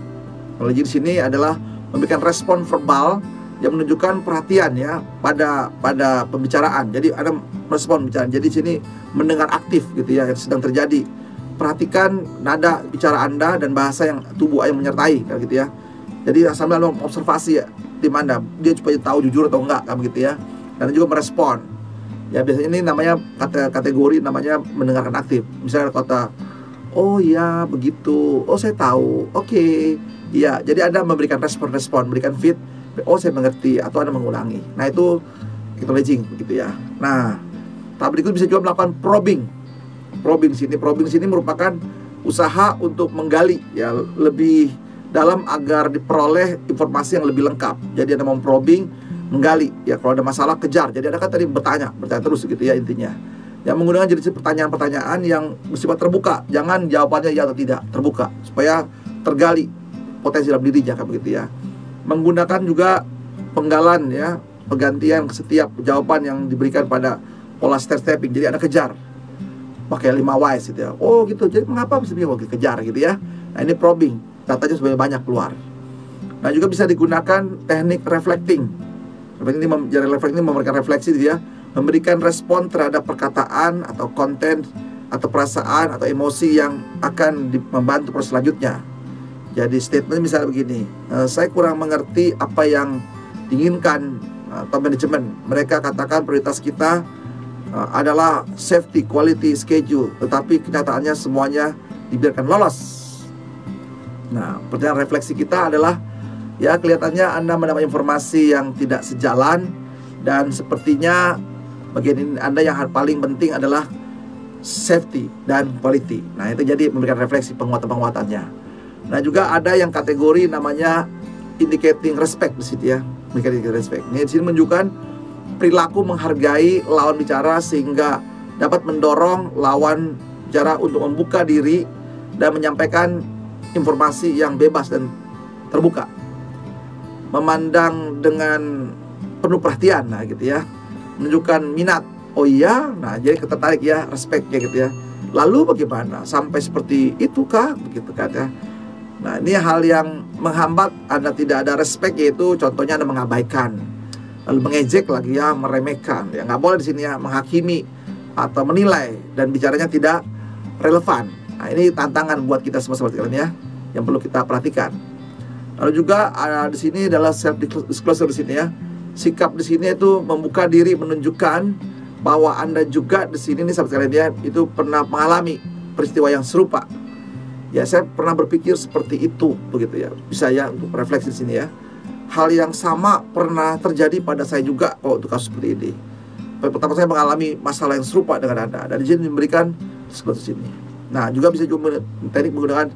Acknowledging di sini adalah memberikan respon verbal yang menunjukkan perhatian ya pada pembicaraan. Jadi ada respon pembicaraan. Jadi sini mendengar aktif gitu ya, yang sedang terjadi. Perhatikan nada bicara Anda dan bahasa yang tubuh yang menyertai kan gitu ya. Jadi sambil observasi ya tim Anda, dia supaya tahu jujur atau enggak kan begitu ya. Dan juga merespon. Ya, biasanya ini namanya kategori namanya mendengarkan aktif. Misalnya kata, oh ya begitu, oh saya tahu, oke. Iya, jadi Anda memberikan respon, memberikan feed, oh saya mengerti, atau Anda mengulangi. Nah, itu acknowledging begitu ya. Nah, tahap berikut bisa juga melakukan probing. Probing sini merupakan usaha untuk menggali ya lebih dalam agar diperoleh informasi yang lebih lengkap. Jadi Anda mau probing, menggali ya, kalau ada masalah kejar. Jadi Anda kan tadi bertanya terus gitu ya intinya. Yang menggunakan jenis pertanyaan-pertanyaan yang bersifat terbuka. Jangan jawabannya ya atau tidak, terbuka supaya tergali potensi dalam dirinya kan begitu ya. Menggunakan juga penggalan ya, pergantian setiap jawaban yang diberikan pada pola stepping. Jadi Anda kejar pakai 5 whys gitu ya. Oh gitu, jadi mengapa bisa kejar gitu ya. Nah, ini probing, datanya sebenarnya banyak keluar. Nah, juga bisa digunakan teknik reflecting. Reflecting ini memberikan refleksi gitu ya, memberikan respon terhadap perkataan atau konten atau perasaan atau emosi yang akan membantu proses selanjutnya. Jadi statement misalnya begini, saya kurang mengerti apa yang diinginkan atau manajemen. Mereka katakan prioritas kita adalah safety, quality, schedule, tetapi kenyataannya semuanya dibiarkan lolos. Nah, pertanyaan refleksi kita adalah, ya kelihatannya Anda mendapat informasi yang tidak sejalan, dan sepertinya bagian ini Anda yang paling penting adalah safety dan quality. Nah, itu jadi memberikan refleksi penguatan-penguatannya. Nah, juga ada yang kategori namanya indicating respect di situ ya, indicating respect. Ini di sini menunjukkan perilaku menghargai lawan bicara sehingga dapat mendorong lawan bicara untuk membuka diri dan menyampaikan informasi yang bebas dan terbuka. Memandang dengan penuh perhatian, nah gitu ya, menunjukkan minat. Oh iya, nah jadi tertarik ya, respect ya gitu ya. Lalu bagaimana? Sampai seperti itu kah? Begitu kan ya. Nah, ini hal yang menghambat Anda tidak ada respect, yaitu contohnya Anda mengabaikan, lalu mengejek lagi ya, meremehkan. Ya nggak boleh di sini ya, menghakimi atau menilai dan bicaranya tidak relevan. Nah, ini tantangan buat kita semua seperti ini ya, yang perlu kita perhatikan. Lalu juga di sini adalah self disclosure di sini ya. Sikap di sini itu membuka diri, menunjukkan bahwa Anda juga di sini nih sahabat sekalian ya, itu pernah mengalami peristiwa yang serupa. Ya, saya pernah berpikir seperti itu begitu ya. Bisa ya untuk refleksi di sini ya. Hal yang sama pernah terjadi pada saya juga untuk kasus seperti ini. Pertama saya mengalami masalah yang serupa dengan Anda, dan di sini diberikan disclosure di sini. Nah, juga bisa juga teknik menggunakan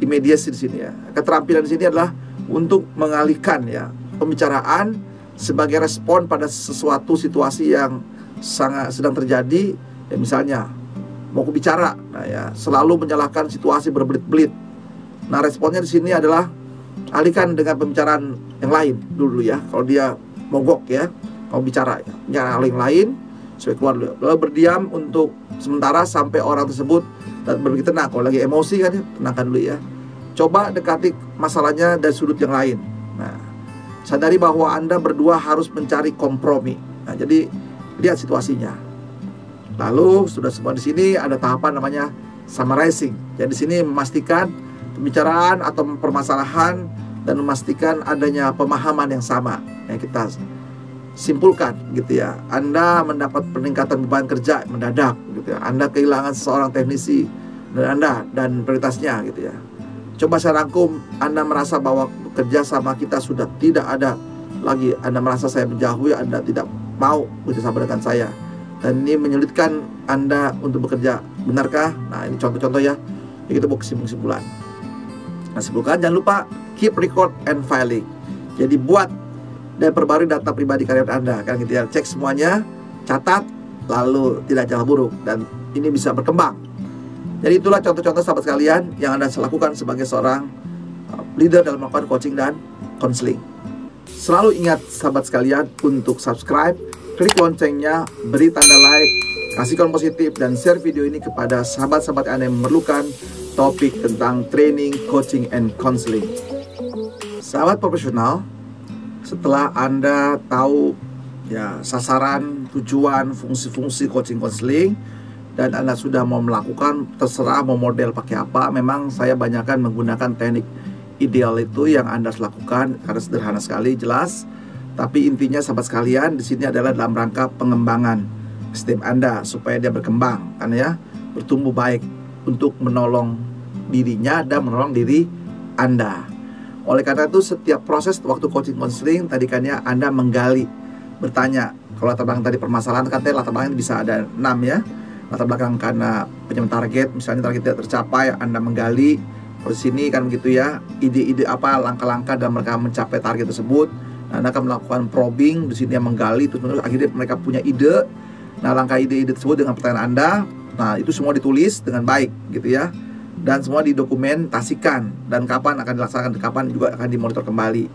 imediasi di sini ya. Keterampilan di sini adalah untuk mengalihkan ya pembicaraan sebagai respon pada sesuatu situasi yang sangat sedang terjadi. Ya, misalnya mau bicara, nah ya selalu menyalahkan situasi berbelit-belit. Nah, responnya di sini adalah alihkan dengan pembicaraan yang lain dulu ya. Kalau dia mogok ya, mau bicara hal yang lain supaya keluar dulu. Lalu berdiam untuk sementara sampai orang tersebut dan berpikir tenang. Kalau lagi emosi kan ya, tenangkan dulu ya. Coba dekati masalahnya dari sudut yang lain. Nah, sadari bahwa Anda berdua harus mencari kompromi. Nah, jadi lihat situasinya. Lalu sudah semua di sini ada tahapan namanya summarizing. Jadi di sini memastikan pembicaraan atau permasalahan dan memastikan adanya pemahaman yang sama yang kita simpulkan gitu ya. Anda mendapat peningkatan beban kerja mendadak gitu ya. Anda kehilangan seorang teknisi dan Anda dan prioritasnya gitu ya. Coba saya rangkum, Anda merasa bahwa bekerja sama kita sudah tidak ada lagi. Anda merasa saya menjauhi, Anda tidak mau bekerjasama dengan saya, dan ini menyulitkan Anda untuk bekerja. Benarkah? Nah, ini contoh-contoh ya. Jadi kita buat kesimpulan. Nah, simpulkan, jangan lupa keep record and filing. Jadi buat dan perbarui data pribadi karyawan Anda kan gitu ya. Cek semuanya, catat, lalu tidak jalan buruk, dan ini bisa berkembang. Jadi itulah contoh-contoh sahabat sekalian yang Anda lakukan sebagai seorang leader dalam melakukan coaching dan counseling. Selalu ingat sahabat sekalian untuk subscribe, klik loncengnya, beri tanda like, kasih komen positif, dan share video ini kepada sahabat-sahabat Anda yang memerlukan topik tentang training, coaching, and counseling. Sahabat profesional, setelah Anda tahu ya sasaran, tujuan, fungsi-fungsi coaching counseling, dan Anda sudah mau melakukan, terserah mau model pakai apa. Memang saya banyakkan menggunakan teknik ideal itu yang Anda harus lakukan karena sederhana sekali, jelas. Tapi intinya sahabat sekalian di sini adalah dalam rangka pengembangan sistem Anda supaya dia berkembang kan ya, bertumbuh baik untuk menolong dirinya dan menolong diri Anda. Oleh karena itu setiap proses waktu coaching counseling tadi kan ya, Anda menggali, bertanya. Kalau latar belakang tadi permasalahan, katanya latar belakang bisa ada 6 ya. Latar belakang karena pencapaian target, misalnya target tidak tercapai, Anda menggali di sini kan begitu ya, ide-ide apa, langkah-langkah dalam mereka mencapai target tersebut. Nah, Anda akan melakukan probing di sini yang menggali, terus akhirnya mereka punya ide. Nah, langkah ide-ide tersebut dengan pertanyaan Anda, nah itu semua ditulis dengan baik gitu ya, dan semua didokumentasikan, dan kapan akan dilaksanakan, kapan juga akan dimonitor kembali.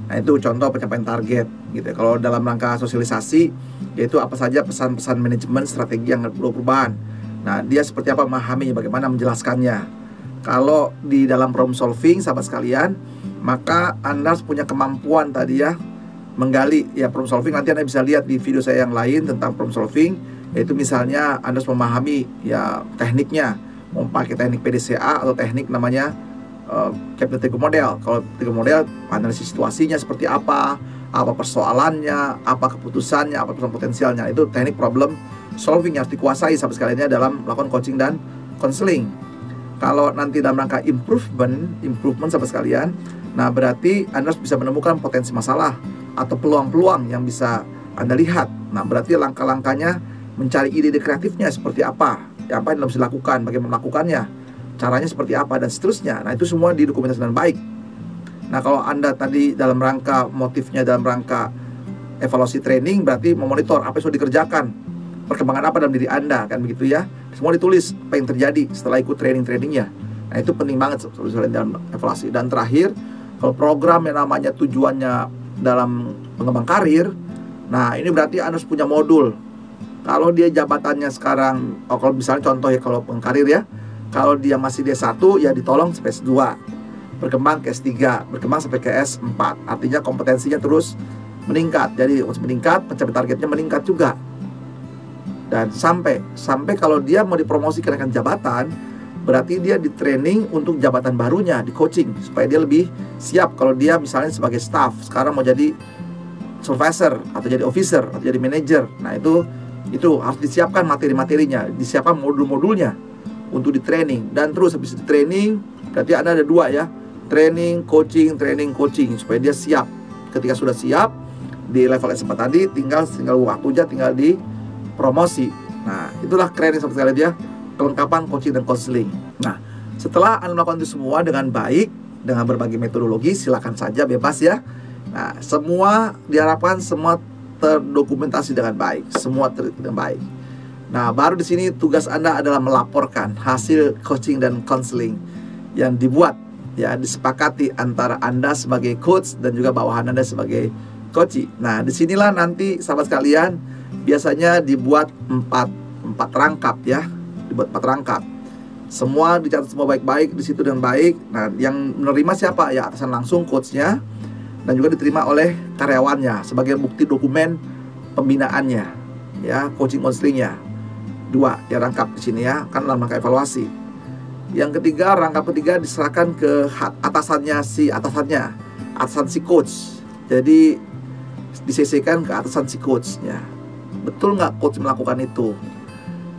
Nah, itu contoh pencapaian target gitu ya. Kalau dalam rangka sosialisasi, yaitu apa saja pesan-pesan manajemen strategi yang perlu perubahan. Nah, dia seperti apa memahami, bagaimana menjelaskannya. Kalau di dalam problem solving sahabat sekalian, maka Anda harus punya kemampuan tadi ya, menggali ya problem solving. Nanti Anda bisa lihat di video saya yang lain tentang problem solving, yaitu misalnya Anda harus memahami ya tekniknya, mau pakai teknik PDCA atau teknik namanya Captain Trigo Model. Kalau Trigo Model, analisis situasinya seperti apa persoalannya, apa keputusannya, apa potensialnya. Itu teknik problem solving yang harus dikuasai sahabat sekaliannya dalam melakukan coaching dan counseling. Kalau nanti dalam rangka improvement sahabat sekalian, nah berarti Anda harus bisa menemukan potensi masalah atau peluang-peluang yang bisa Anda lihat. Nah, berarti langkah-langkahnya mencari ide-ide kreatifnya seperti apa yang harus dilakukan, bagaimana melakukannya, caranya seperti apa, dan seterusnya. Nah, itu semua didokumentasikan dengan baik. Nah, kalau Anda tadi dalam rangka motifnya dalam rangka evaluasi training, berarti memonitor apa yang sudah dikerjakan, perkembangan apa dalam diri Anda, kan begitu ya. Semua ditulis apa yang terjadi setelah ikut training-trainingnya. Nah, itu penting banget dalam evaluasi. Dan terakhir, kalau program yang namanya tujuannya dalam pengembang karir, nah ini berarti Anda harus punya modul. Kalau dia jabatannya sekarang, kalau misalnya contoh ya, kalau pengkarir ya, kalau dia masih D1 ya ditolong sampai S2, berkembang ke S3, berkembang sampai ke S4. Artinya kompetensinya terus meningkat. Jadi harus meningkat, pencapaian targetnya meningkat juga. Dan sampai kalau dia mau dipromosi kenaikan jabatan, berarti dia di training untuk jabatan barunya, di coaching supaya dia lebih siap. Kalau dia misalnya sebagai staff, sekarang mau jadi supervisor atau jadi officer atau jadi manager, nah itu harus disiapkan materi-materinya, disiapkan modul-modulnya untuk di training. Dan terus habis di training, berarti ada dua ya, training, coaching, supaya dia siap. Ketika sudah siap di level S4 tadi, tinggal waktunya tinggal di promosi. Nah, itulah keren sahabat sekalian ya, kelengkapan coaching dan konseling. Nah, setelah Anda melakukan itu semua dengan baik, dengan berbagai metodologi, silakan saja, bebas ya. Nah, semua diharapkan semua terdokumentasi dengan baik, semua dengan baik. Nah, baru di sini tugas Anda adalah melaporkan hasil coaching dan konseling yang dibuat, ya, disepakati antara Anda sebagai coach dan juga bawahan Anda sebagai coach. Nah, disinilah nanti sahabat sekalian biasanya dibuat 4 rangkap ya, dibuat 4 rangkap. Semua dicatat semua baik-baik di situ dengan baik. Nah, yang menerima siapa? Ya, atasan langsung, coachnya, dan juga diterima oleh karyawannya sebagai bukti dokumen pembinaannya, ya, coaching konselingnya. 2 ya rangkap di sini ya, kan dalam rangka evaluasi. Yang ketiga, rangkap ketiga diserahkan ke atasan si coach. Jadi di-CC-kan ke atasan si coachnya. Betul nggak coach melakukan itu?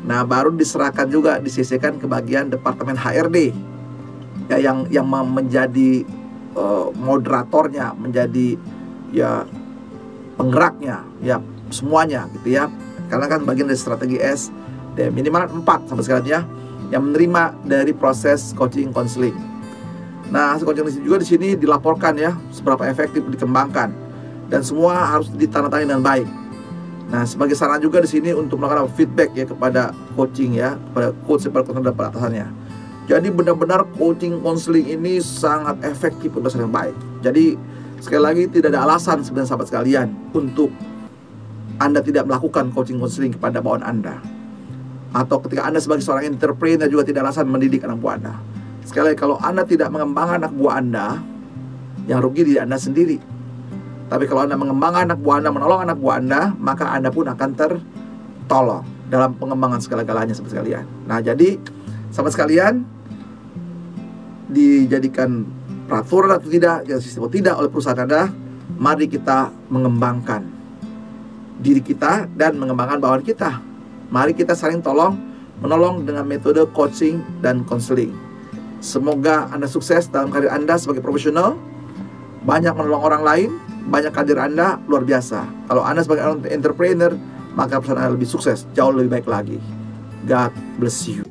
Nah, baru diserahkan juga, di-CC-kan ke bagian departemen HRD ya, yang menjadi moderatornya, menjadi ya penggeraknya ya semuanya gitu ya. Karena kan bagian dari strategi S, dan minimal 4 sampai sekarang ya, yang menerima dari proses coaching konseling. Nah, hasil coaching juga di sini dilaporkan ya, seberapa efektif dikembangkan, dan semua harus ditandatangani dengan baik. Nah, sebagai saran juga di sini untuk melakukan feedback ya kepada coaching ya, kepada coach dan pada atasannya. Jadi benar-benar coaching konseling ini sangat efektif berdasarkan baik. Jadi sekali lagi tidak ada alasan sebenarnya sahabat sekalian untuk Anda tidak melakukan coaching konseling kepada bawahan Anda. Atau ketika Anda sebagai seorang entrepreneur juga tidak ada alasan mendidik anak buah Anda. Sekali lagi, kalau Anda tidak mengembangkan anak buah Anda, yang rugi diri Anda sendiri. Tapi kalau Anda mengembangkan anak buah Anda, menolong anak buah Anda, maka Anda pun akan tertolong dalam pengembangan segala-galanya sahabat sekalian. Nah, jadi sahabat sekalian, dijadikan peraturan atau tidak, ya sistem atau tidak oleh perusahaan Anda, mari kita mengembangkan diri kita dan mengembangkan bawahan kita. Mari kita saling menolong dengan metode coaching dan konseling. Semoga Anda sukses dalam karir Anda sebagai profesional, banyak menolong orang lain, banyak karir Anda luar biasa. Kalau Anda sebagai entrepreneur, maka perusahaan Anda lebih sukses, jauh lebih baik lagi. God bless you.